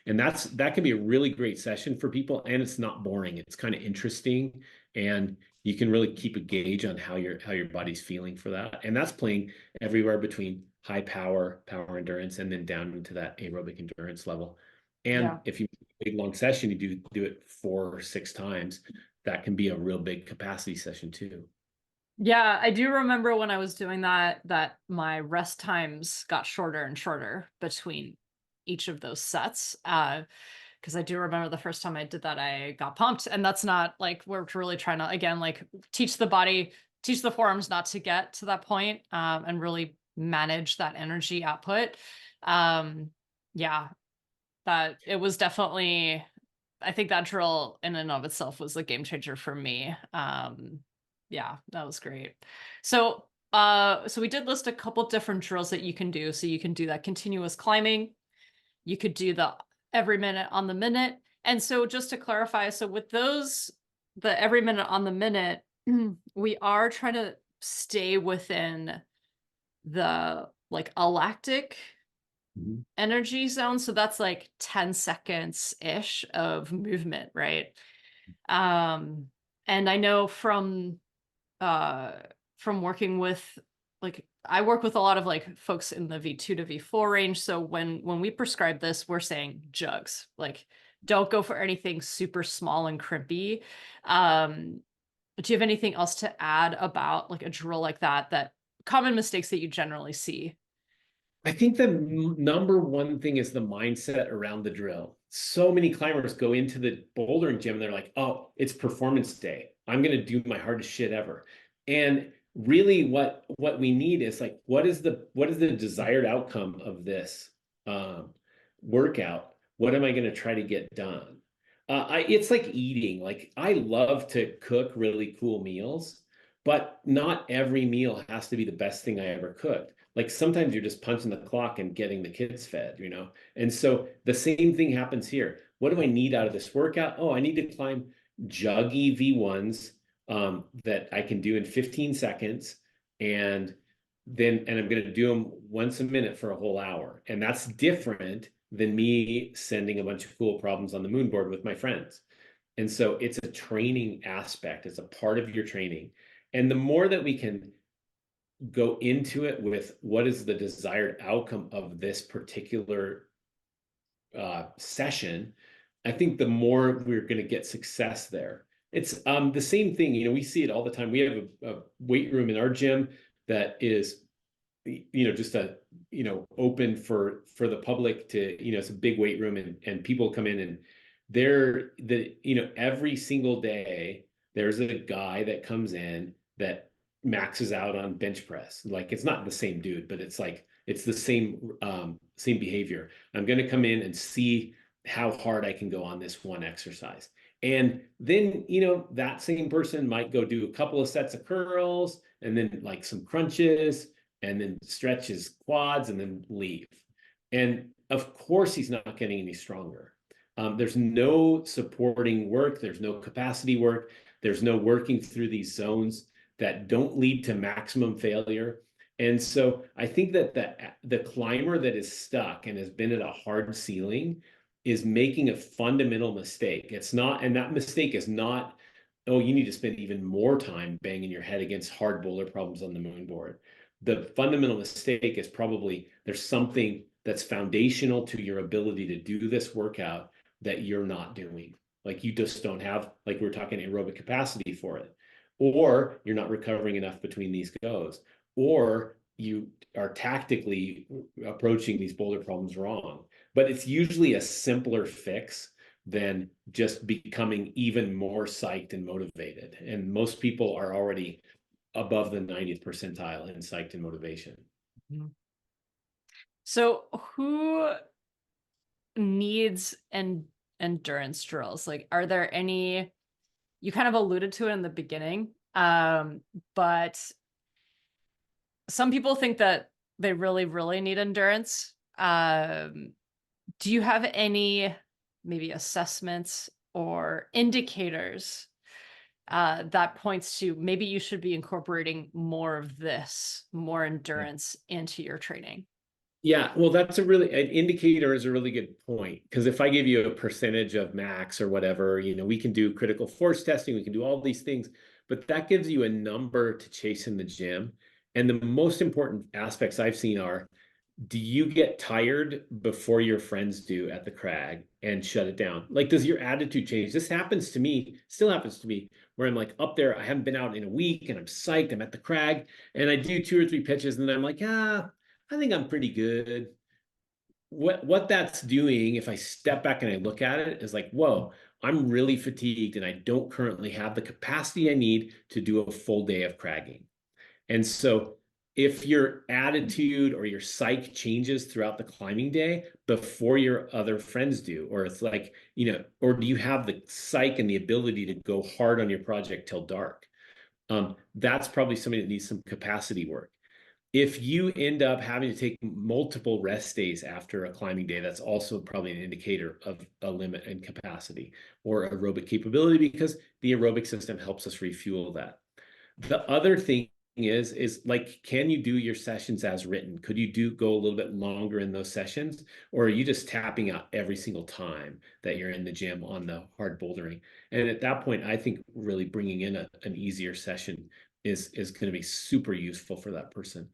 that can be a really great session for people, and it's not boring. It's kind of interesting, and you can really keep a gauge on how your body's feeling for that. And that's playing everywhere between high power endurance, and then down into that aerobic endurance level. And Yeah. if you do a big long session, you do it 4 or 6 times, that can be a real big capacity session too. Yeah, I do remember when I was doing that my rest times got shorter and shorter between each of those sets. Because I do remember the first time I did that, I got pumped. And that's not like, we're really trying to, again, like teach the body, teach the forearms not to get to that point, and really manage that energy output. Yeah, that it was definitely, I think that drill in and of itself was a game changer for me. Yeah, that was great. So we did list a couple different drills that you can do. So you can do that continuous climbing. You could do the every minute on the minute. And so just to clarify, so with those, the every minute on the minute, we are trying to stay within the like lactic energy zone. So that's like 10 seconds ish of movement, right? And I know from working with like I work with a lot of like folks in the V2 to V4 range. So when we prescribe this, we're saying jugs. Like, don't go for anything super small and crimpy. Do you have anything else to add about like a drill like that, that common mistakes that you generally see? I think the number one thing is the mindset around the drill. So many climbers go into the bouldering gym and they're like, oh, it's performance day. I'm going to do my hardest shit ever. And really what we need is like, what is the desired outcome of this workout? What am I going to try to get done? It's like eating. Like I love to cook really cool meals, but not every meal has to be the best thing I ever cooked. Like sometimes you're just punching the clock and getting the kids fed, you know? And so the same thing happens here. What do I need out of this workout? Oh, I need to climb juggy V1s that I can do in 15 seconds. And I'm going to do them once a minute for a whole hour. And that's different than me sending a bunch of cool problems on the moon board with my friends. And so it's a training aspect, it's a part of your training. And the more that we can go into it with what is the desired outcome of this particular session, I think the more we're going to get success there. It's the same thing, you know, we see it all the time. We have a weight room in our gym that is, you know, just a, you know, open for the public to, you know, it's a big weight room and people come in and you know, every single day there's a guy that comes in that maxes out on bench press. Like it's not the same dude, but it's like it's the same behavior. I'm going to come in and see how hard I can go on this one exercise. And then, you know, that same person might go do a couple of sets of curls and then like some crunches and then stretch his quads and then leave. And of course, he's not getting any stronger. There's no supporting work. There's no capacity work. There's no working through these zones that don't lead to maximum failure. And so I think that the climber that is stuck and has been at a hard ceiling is making a fundamental mistake. It's not, and that mistake is not, oh, you need to spend even more time banging your head against hard boulder problems on the moon board. The fundamental mistake is probably there's something that's foundational to your ability to do this workout that you're not doing. Like you just don't have, like we're talking aerobic capacity for it, or you're not recovering enough between these goes, or you are tactically approaching these boulder problems wrong. But it's usually a simpler fix than just becoming even more psyched and motivated. And most people are already above the 90th percentile in psyched and motivation. So who needs endurance drills? Like, are there any, you kind of alluded to it in the beginning, but some people think that they really, really need endurance. Do you have any maybe assessments or indicators that points to maybe you should be incorporating more of this, more endurance into your training? Yeah, well, an indicator is a really good point, because if I give you a percentage of max or whatever, you know, we can do critical force testing, we can do all these things, but that gives you a number to chase in the gym. And the most important aspects I've seen are, do you get tired before your friends do at the crag and shut it down? Like, does your attitude change? This happens to me, still happens to me, where I'm like up there, I haven't been out in a week and I'm psyched, I'm at the crag, and I do 2 or 3 pitches, and then I'm like, I think I'm pretty good. What that's doing, if I step back and I look at it, is like, whoa, I'm really fatigued and I don't currently have the capacity I need to do a full day of cragging. And so if your attitude or your psyche changes throughout the climbing day before your other friends do, or it's like, you know, or do you have the psyche and the ability to go hard on your project till dark? That's probably somebody that needs some capacity work. If you end up having to take multiple rest days after a climbing day, that's also probably an indicator of a limit in capacity or aerobic capability, because the aerobic system helps us refuel that. The other thing is like, can you do your sessions as written? Could you go a little bit longer in those sessions, or are you just tapping out every single time that you're in the gym on the hard bouldering? And at that point, I think really bringing in an easier session is going to be super useful for that person.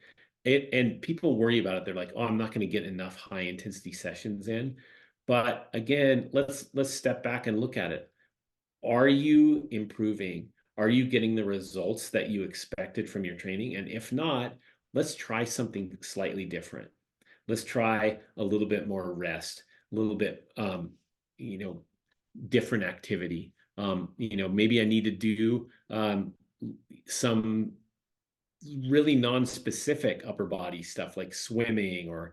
and people worry about it. They're like, oh, I'm not going to get enough high intensity sessions in. But again, let's step back and look at it. Are you improving? Are you getting the results that you expected from your training? And if not, let's try something slightly different. Let's try a little bit more rest, a little bit, you know, different activity. You know, maybe I need to do some really non-specific upper body stuff like swimming or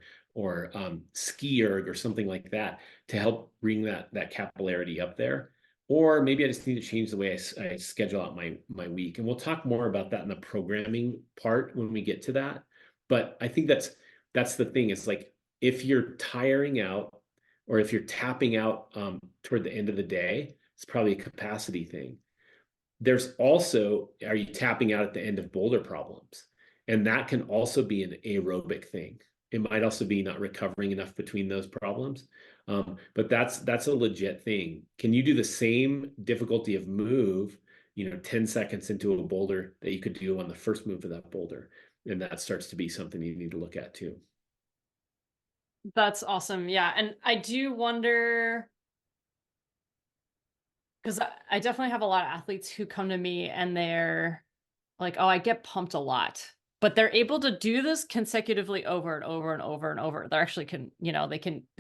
ski erg or something like that to help bring that capillarity up there. Or maybe I just need to change the way I schedule out my week. And we'll talk more about that in the programming part when we get to that. But I think that's the thing. It's like if you're tiring out or if you're tapping out toward the end of the day, it's probably a capacity thing. There's also, are you tapping out at the end of boulder problems? And that can also be an aerobic thing. It might also be not recovering enough between those problems. But that's a legit thing. Can you do the same difficulty of move, 10 seconds into a boulder that you could do on the first move of that boulder? And that starts to be something you need to look at too. That's awesome. Yeah. And I do wonder, because I definitely have a lot of athletes who come to me and they're like, oh, I get pumped a lot, but they're able to do this consecutively over and over and over and over. They actually can, they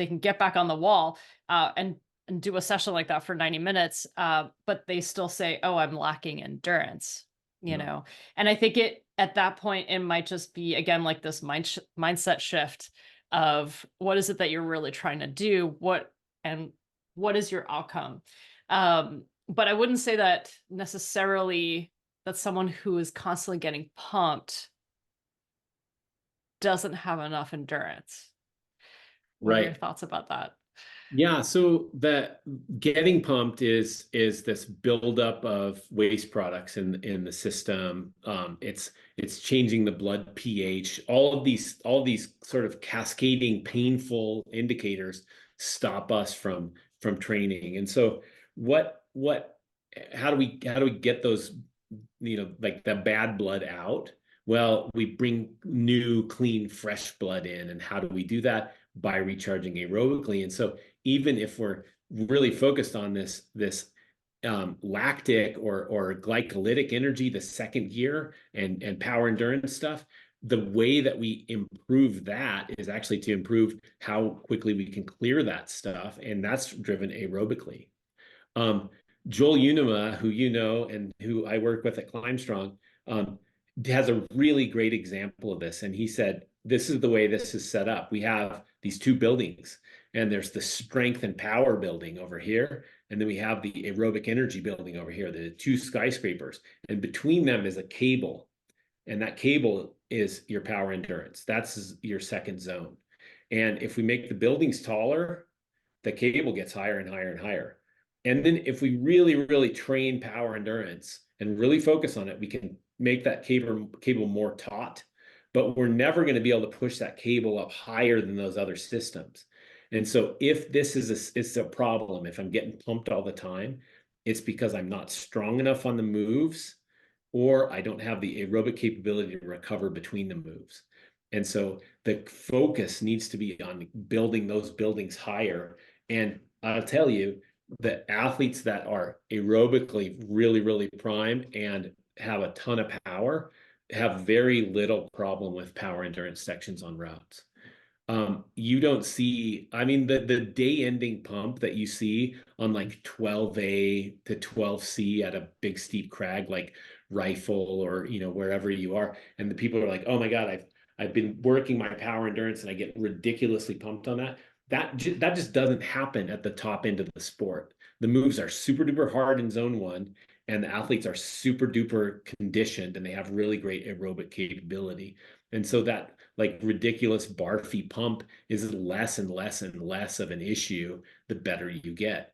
can get back on the wall and do a session like that for 90 minutes. But they still say, oh, I'm lacking endurance, Yeah. and I think at that point, it might just be, again, like this mindset shift of what is it that you're really trying to do? What is your outcome? But I wouldn't say that necessarily that someone who is constantly getting pumped doesn't have enough endurance. What are your Right. thoughts about that? Yeah, so the getting pumped is this buildup of waste products in the system. It's changing the blood pH. All of these sort of cascading painful indicators stop us from training. And so what how do we get those, like the bad blood out? Well, we bring new, clean, fresh blood in. And how do we do that? By recharging aerobically. And so even if we're really focused on this lactic or glycolytic energy, the second gear and power endurance stuff, the way that we improve that is actually to improve how quickly we can clear that stuff, and that's driven aerobically. Um, Joel Unema, who you know and who I work with at ClimbStrong, has a really great example of this. And he said, this is the way this is set up. We have these two buildings, and there's the strength and power building over here. And then we have the aerobic energy building over here, the two skyscrapers. And between them is a cable. And that cable is your power endurance. That's your second zone. And if we make the buildings taller, the cable gets higher and higher and higher. And then if we really, really train power endurance and really focus on it, we can make that cable more taut, but we're never going to be able to push that cable up higher than those other systems. And so if this is a problem, if I'm getting pumped all the time, it's because I'm not strong enough on the moves, or I don't have the aerobic capability to recover between the moves. And so the focus needs to be on building those buildings higher. And I'll tell you, the athletes that are aerobically really, really prime and have a ton of power have very little problem with power endurance sections on routes. You don't see, I mean, the day ending pump that you see on like 12A to 12C at a big steep crag like Rifle or wherever you are, and the people are like, oh my God, I've been working my power endurance and I get ridiculously pumped on that. That just doesn't happen at the top end of the sport. The moves are super duper hard in zone one, and the athletes are super duper conditioned, and they have really great aerobic capability. And so that like ridiculous barfy pump is less and less and less of an issue the better you get.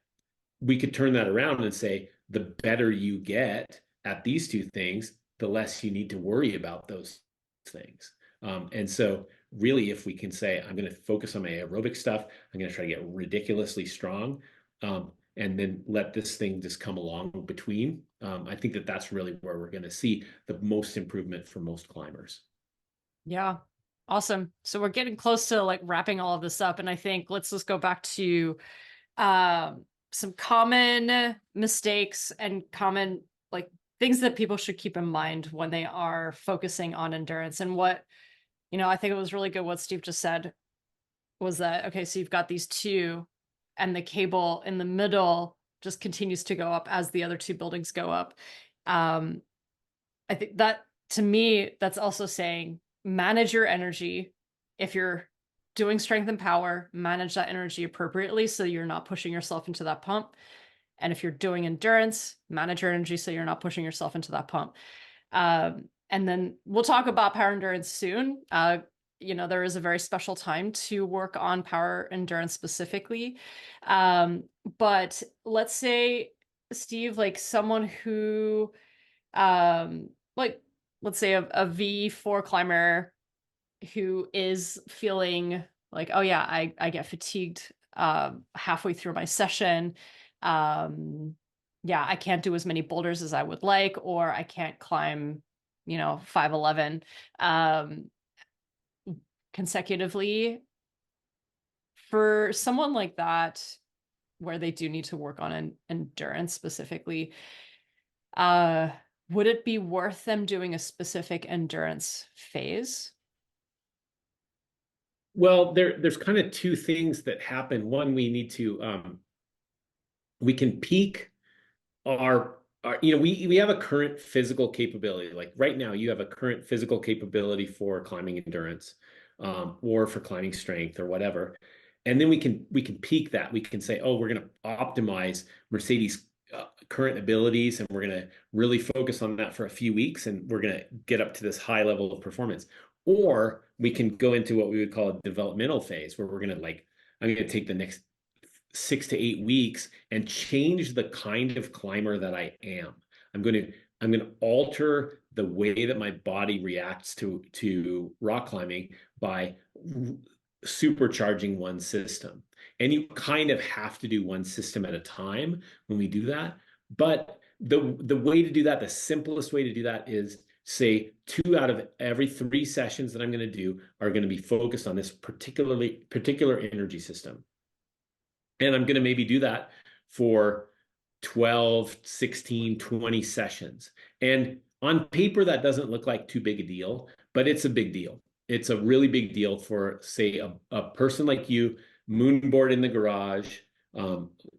We could turn that around and say the better you get at these two things, the less you need to worry about those things. And so really, if we can say, I'm going to focus on my aerobic stuff, I'm going to try to get ridiculously strong, and then let this thing just come along between, I think that's really where we're going to see the most improvement for most climbers. Yeah. Awesome. So we're getting close to like wrapping all of this up. And I think let's just go back to some common mistakes and common like things that people should keep in mind when they are focusing on endurance. And what, I think it was really good what Steve just said was that, okay, so you've got these two and the cable in the middle just continues to go up as the other two buildings go up. I think that to me, that's also saying manage your energy. If you're doing strength and power, manage that energy appropriately so you're not pushing yourself into that pump. And if you're doing endurance, manage your energy so you're not pushing yourself into that pump. And then we'll talk about power endurance soon. There is a very special time to work on power endurance specifically. But let's say, Steve, like someone who, let's say a V4 climber who is feeling like, oh yeah, I get fatigued halfway through my session. Yeah, I can't do as many boulders as I would like, or I can't climb, 511 consecutively. For someone like that, where they do need to work on endurance specifically, would it be worth them doing a specific endurance phase? Well, there's kind of two things that happen. One, we need to we can peak our we have a current physical capability. Like right now, you have a current physical capability for climbing endurance, or for climbing strength or whatever. And then we can peak that. We can say, oh, we're going to optimize Mercedes' current abilities, and we're going to really focus on that for a few weeks, and we're going to get up to this high level of performance. Or we can go into what we would call a developmental phase, where we're going to I'm going to take the next 6 to 8 weeks and change the kind of climber that I am. I'm going to alter the way that my body reacts to rock climbing by supercharging one system. And you kind of have to do one system at a time when we do that. But the way to do that, the simplest way to do that is say 2 out of every 3 sessions that I'm going to do are going to be focused on this particular energy system. And I'm going to maybe do that for 12, 16, 20 sessions. And on paper, that doesn't look like too big a deal, but it's a big deal. It's a really big deal for, say, a person like you, moonboard in the garage,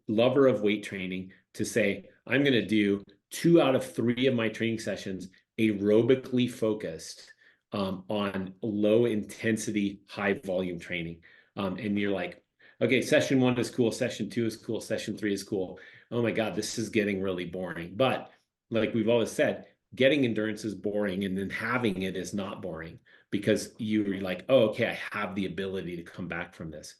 lover of weight training, to say, I'm going to do 2 out of 3 of my training sessions aerobically focused on low intensity, high volume training. And you're like, okay, session 1 is cool, session 2 is cool, session 3 is cool. Oh my God, this is getting really boring. But like we've always said, getting endurance is boring, and then having it is not boring, because you're like, oh, okay, I have the ability to come back from this.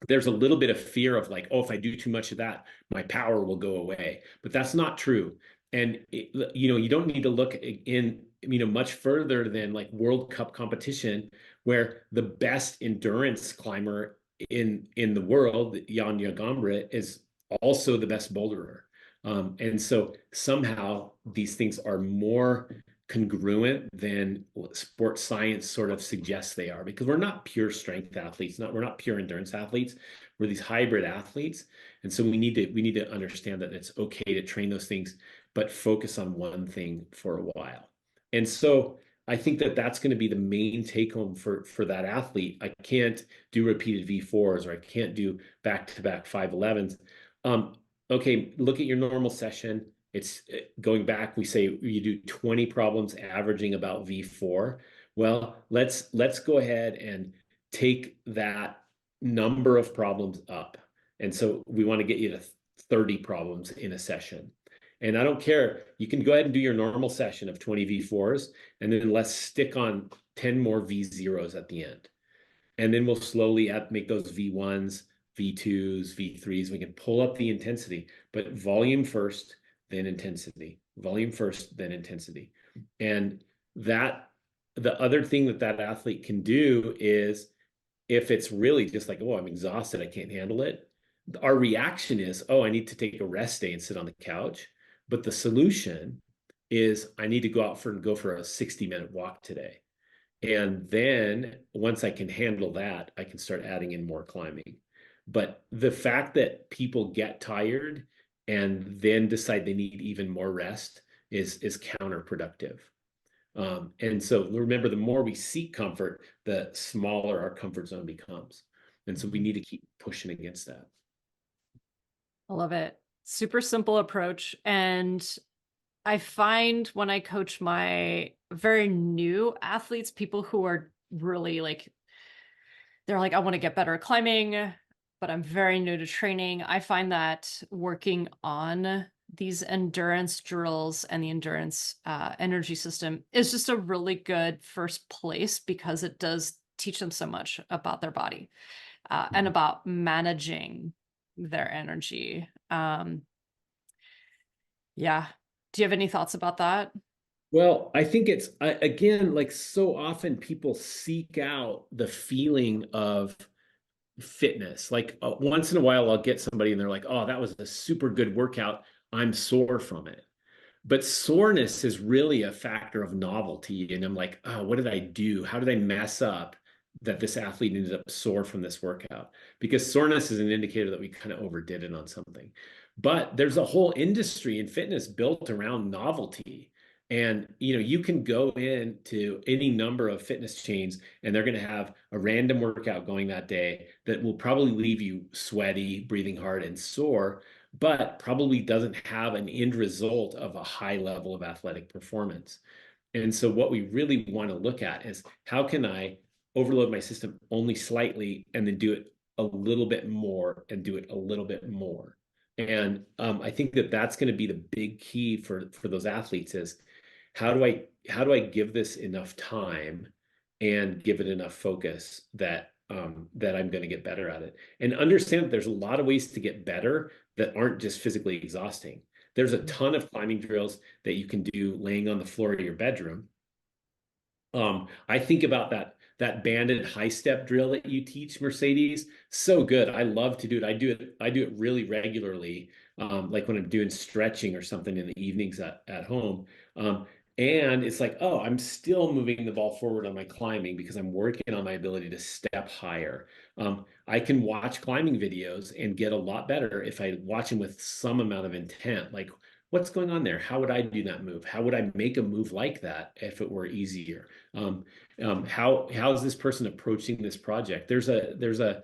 There's a little bit of fear of like, oh, if I do too much of that, my power will go away. But that's not true. And you don't need to look in much further than like World Cup competition, where the best endurance climber in the world, Jan Jagambra, is also the best boulderer. And so somehow these things are more congruent than sports science sort of suggests they are, because we're not pure strength athletes, we're not pure endurance athletes. We're these hybrid athletes. And so we need to understand that it's okay to train those things, but focus on one thing for a while. And so I think that that's going to be the main take home for that athlete. I can't do repeated V4s, or I can't do back-to-back 511s. Okay, look at your normal session. It's going back, we say you do 20 problems averaging about V4. Well, let's go ahead and take that number of problems up. And so we want to get you to 30 problems in a session. And I don't care, you can go ahead and do your normal session of 20 V4s, and then let's stick on 10 more V0s at the end. And then we'll slowly make those V1s, V2s, V3s. We can pull up the intensity, but volume first, then intensity. Volume first, then intensity. And that the other thing that athlete can do is, if it's really just like, oh, I'm exhausted, I can't handle it, our reaction is, oh, I need to take a rest day and sit on the couch. But the solution is, I need to go for a 60-minute walk today. And then once I can handle that, I can start adding in more climbing. But the fact that people get tired and then decide they need even more rest is counterproductive. And so remember, the more we seek comfort, the smaller our comfort zone becomes. And so we need to keep pushing against that. I love it. Super simple approach. And I find when I coach my very new athletes, people who are really like, they're like, I want to get better at climbing, but I'm very new to training. I find that working on these endurance drills and the endurance energy system is just a really good first place, because it does teach them so much about their body and about managing their energy. Yeah. Do you have any thoughts about that? Well, I think it's again, like so often people seek out the feeling of fitness. Like once in a while, I'll get somebody and they're like, oh, that was a super good workout. I'm sore from it. But soreness is really a factor of novelty. And I'm like, oh, what did I do? How did I mess up that this athlete ended up sore from this workout? Because soreness is an indicator that we kind of overdid it on something. But there's a whole industry in fitness built around novelty. And you can go into any number of fitness chains and they're going to have a random workout going that day that will probably leave you sweaty, breathing hard, and sore, but probably doesn't have an end result of a high level of athletic performance. And so what we really want to look at is, how can I overload my system only slightly and then do it a little bit more and do it a little bit more. And I think that that's going to be the big key for those athletes is, how do I give this enough time and give it enough focus that that I'm going to get better at it, and understand that there's a lot of ways to get better that aren't just physically exhausting. There's a ton of climbing drills that you can do laying on the floor of your bedroom. I think about that banded high step drill that you teach, Mercedes. So good. I love to do it. I do it really regularly, like when I'm doing stretching or something in the evenings at home. And it's like, oh, I'm still moving the ball forward on my climbing because I'm working on my ability to step higher. I can watch climbing videos and get a lot better if I watch them with some amount of intent. Like, what's going on there? How would I do that move? How would I make a move like that if it were easier? How is this person approaching this project? There's a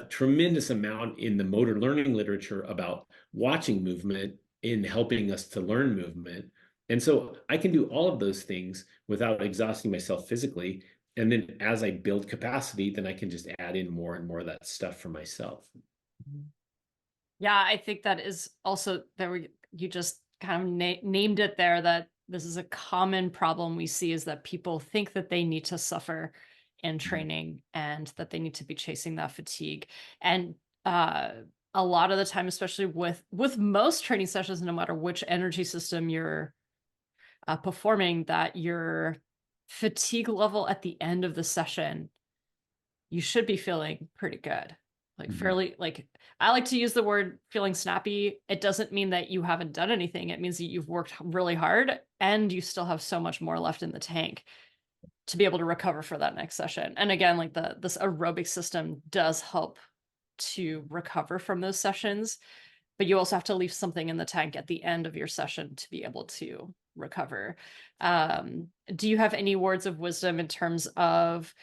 tremendous amount in the motor learning literature about watching movement in helping us to learn movement. And so I can do all of those things without exhausting myself physically. And then as I build capacity, then I can just add in more and more of that stuff for myself. Yeah, I think that is also you just kind of named it there, that this is a common problem we see, is that people think that they need to suffer in training and that they need to be chasing that fatigue. And a lot of the time, especially with most training sessions, no matter which energy system you're performing, that your fatigue level at the end of the session, you should be feeling pretty good. Like fairly, like I like to use the word feeling snappy. It doesn't mean that you haven't done anything. It means that you've worked really hard and you still have so much more left in the tank to be able to recover for that next session. And again, like this aerobic system does help to recover from those sessions, but you also have to leave something in the tank at the end of your session to be able to recover. Do you have any words of wisdom in terms of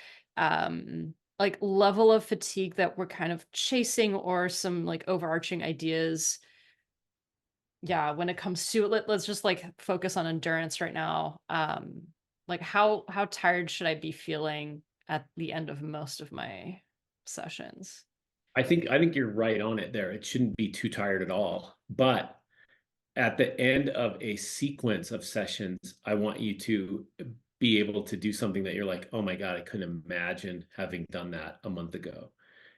like level of fatigue that we're kind of chasing, or some like overarching ideas? Yeah, when it comes to let's just like focus on endurance right now. Like how tired should I be feeling at the end of most of my sessions? I think you're right on it there. It shouldn't be too tired at all. But at the end of a sequence of sessions, I want you to be able to do something that you're like, oh my God, I couldn't imagine having done that a month ago.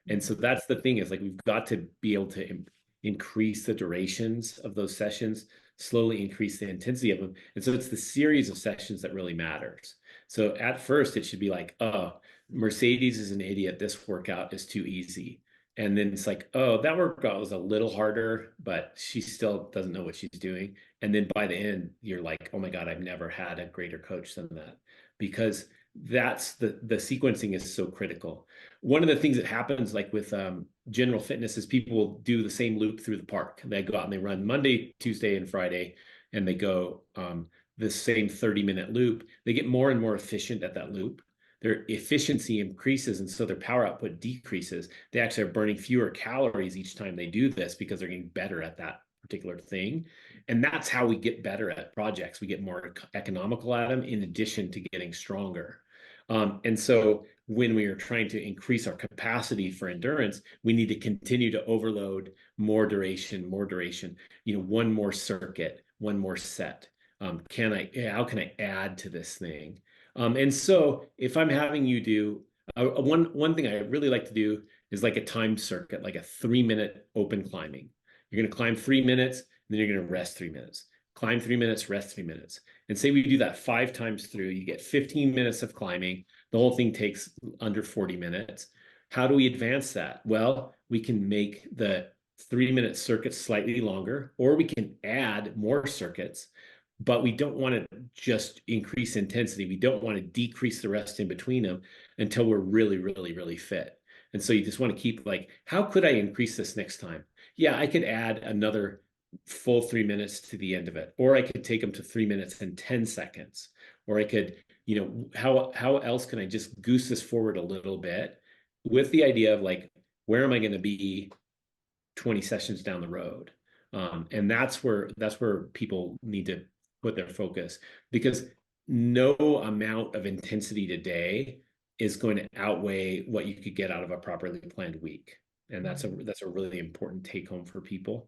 And so that's the thing, is like, we've got to be able to increase the durations of those sessions, slowly increase the intensity of them. And so it's the series of sessions that really matters. So at first it should be like, oh, Mercedes is an idiot. This workout is too easy. And then it's like, oh, that workout was a little harder, but she still doesn't know what she's doing. And then by the end, you're like, oh my God, I've never had a greater coach than that. Because that's the sequencing is so critical. One of the things that happens like with general fitness is people will do the same loop through the park. They go out and they run Monday, Tuesday, and Friday, and they go the same 30-minute loop. They get more and more efficient at that loop. Their efficiency increases, and so their power output decreases. They actually are burning fewer calories each time they do this because they're getting better at that particular thing. And that's how we get better at projects. We get more economical at them in addition to getting stronger. And so when we are trying to increase our capacity for endurance, we need to continue to overload more duration, one more circuit, one more set. How can I add to this thing? And so if I'm having you do one thing I really like to do is like a timed circuit, like a 3-minute open climbing. You're going to climb 3 minutes, and then you're going to rest 3 minutes. Climb 3 minutes, rest 3 minutes. And say we do that 5 times through, you get 15 minutes of climbing. The whole thing takes under 40 minutes. How do we advance that? Well, we can make the 3-minute circuits slightly longer, or we can add more circuits, but we don't want to just increase intensity. We don't want to decrease the rest in between them until we're really, really, really fit. And so you just want to keep like, how could I increase this next time? Yeah, I could add another full 3 minutes to the end of it, or I could take them to 3 minutes and 10 seconds, or I could, how else can I just goose this forward a little bit with the idea of like, where am I going to be 20 sessions down the road? And that's where people need to put their focus, because no amount of intensity today is going to outweigh what you could get out of a properly planned week. And that's a really important take home for people.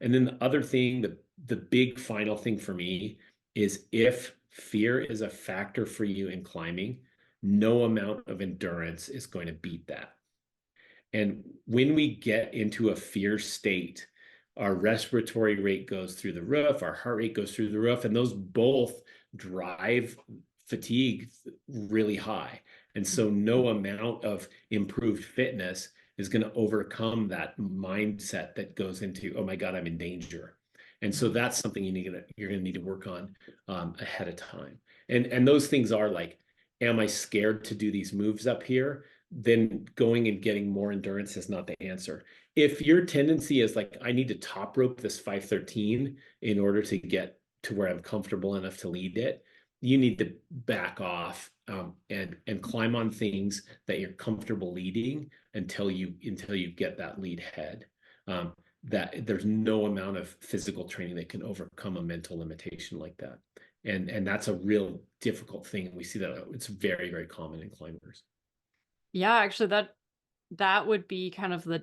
And then the other thing, the big final thing for me is, if fear is a factor for you in climbing, no amount of endurance is going to beat that. And when we get into a fear state, our respiratory rate goes through the roof, our heart rate goes through the roof, and those both drive fatigue really high. And so no amount of improved fitness is going to overcome that mindset that goes into, oh my God, I'm in danger. And so that's something you're going to need to work on ahead of time. And those things are like, am I scared to do these moves up here? Then going and getting more endurance is not the answer. If your tendency is like, I need to top rope this 513 in order to get to where I'm comfortable enough to lead it, you need to back off and climb on things that you're comfortable leading until you get that lead head. That there's no amount of physical training that can overcome a mental limitation like that. And that's a real difficult thing. We see that it's very, very common in climbers. Yeah, actually that would be kind of the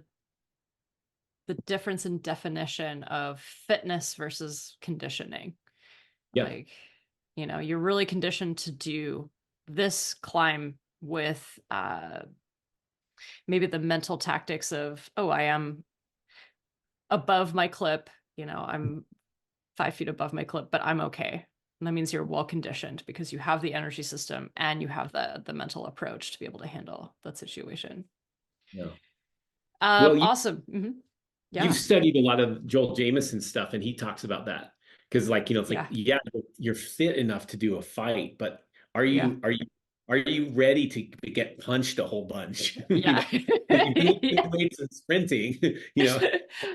difference in definition of fitness versus conditioning. Yeah. Like, you're really conditioned to do this climb with maybe the mental tactics of, oh, I am above my clip, I'm 5 feet above my clip, but I'm okay. And that means you're well conditioned because you have the energy system and you have the mental approach to be able to handle that situation. Yeah. Well, Awesome. Mm-hmm. Yeah. You've studied a lot of Joel Jamieson stuff, and he talks about that. Because it's like, yeah, you're fit enough to do a fight, but are you ready to get punched a whole bunch? Yeah. Weights and sprinting,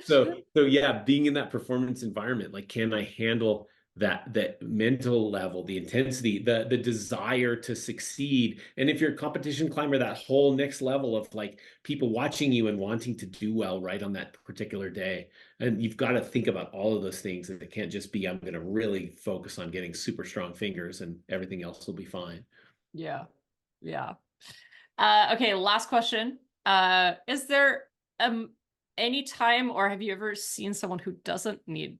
So yeah, being in that performance environment, like, can I handle that mental level, the intensity, the desire to succeed? And if you're a competition climber, that whole next level of like people watching you and wanting to do well right on that particular day. And you've got to think about all of those things. And it can't just be, I'm going to really focus on getting super strong fingers and everything else will be fine. Yeah. Yeah. Okay. Last question. Is there any time, or have you ever seen someone who doesn't need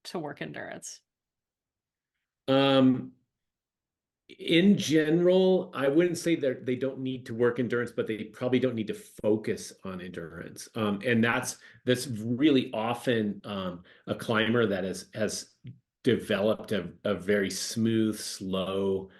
to work endurance? In general, I wouldn't say that they don't need to work endurance, but they probably don't need to focus on endurance. And that's really often a climber that has developed a very smooth, slow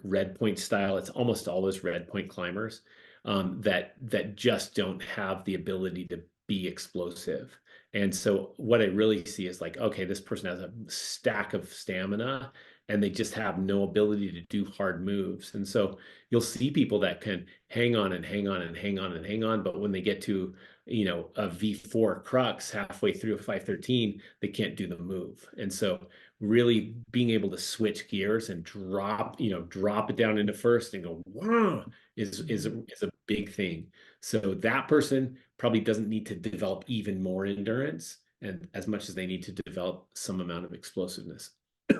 red point style. It's almost always red point climbers that just don't have the ability to be explosive. And so what I really see is like, okay, this person has a stack of stamina and they just have no ability to do hard moves. And so you'll see people that can hang on and hang on and hang on and hang on, but when they get to, a V4 crux halfway through a 513, they can't do the move. And so really being able to switch gears and drop it down into first and go, wow, is a big thing. So that person probably doesn't need to develop even more endurance and as much as they need to develop some amount of explosiveness.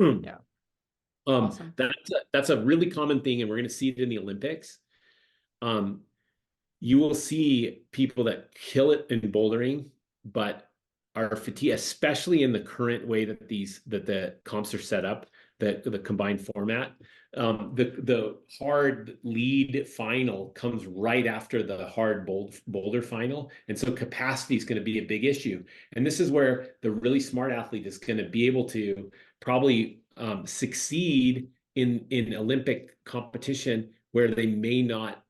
Yeah. Awesome. That's a really common thing, and we're going to see it in the Olympics. You will see people that kill it in bouldering, but are fatigued, especially in the current way that the comps are set up, the combined format. The hard lead final comes right after the hard boulder final, and so capacity is going to be a big issue. And this is where the really smart athlete is going to be able to probably succeed in Olympic competition where they may not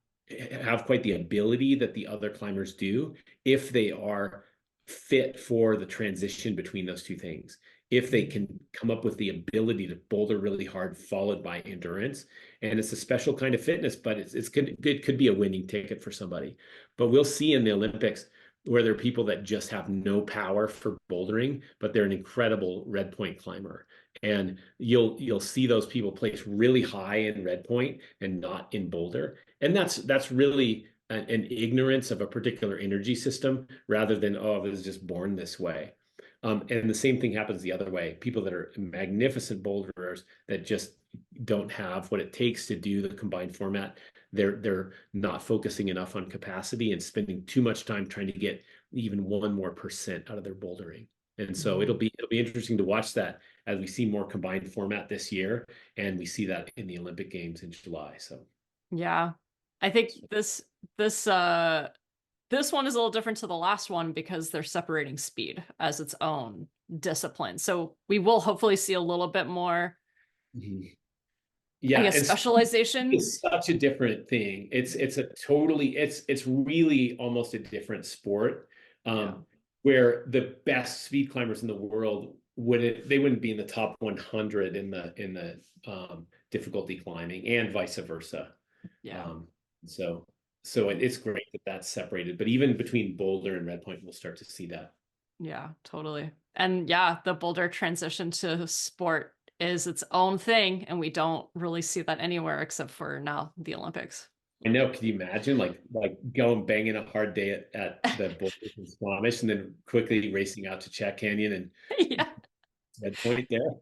have quite the ability that the other climbers do if they are fit for the transition between those two things. If they can come up with the ability to boulder really hard, followed by endurance. And it's a special kind of fitness, but it could be a winning ticket for somebody. But we'll see in the Olympics where there are people that just have no power for bouldering, but they're an incredible red point climber. And you'll see those people place really high in red point and not in boulder. And that's really an ignorance of a particular energy system rather than, oh, I was just born this way. And the same thing happens the other way. People that are magnificent boulderers that just don't have what it takes to do the combined format, they're not focusing enough on capacity and spending too much time trying to get even 1% more out of their bouldering. And so it'll be interesting to watch that as we see more combined format this year, and we see that in the Olympic Games in July. So yeah, I think this one is a little different to the last one because they're separating speed as its own discipline. So we will hopefully see a little bit more, yeah, I guess, specialization. It's such a different thing. It's really almost a different sport. Where the best speed climbers in the world wouldn't be in the top 100 in the difficulty climbing, and vice versa. Yeah. So it's great that that's separated, but even between boulder and red point, we'll start to see that. Yeah, totally. And yeah, the boulder transition to sport is its own thing, and we don't really see that anywhere except for now the Olympics. I know. Can you imagine like going banging a hard day at the Boulders in Squamish and then quickly racing out to Chat Canyon and Yeah. red point there?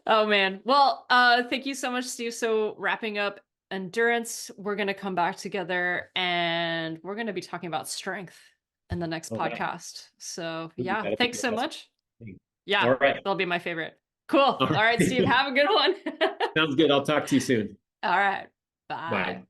Oh man. Well, thank you so much, Steve. So wrapping up endurance, we're going to come back together and we're going to be talking about strength in the next podcast. So yeah, thanks so much. Yeah, all right. That'll be my favorite. Cool. All right, Steve, have a good one. Sounds good. I'll talk to you soon. All right. Bye. Bye.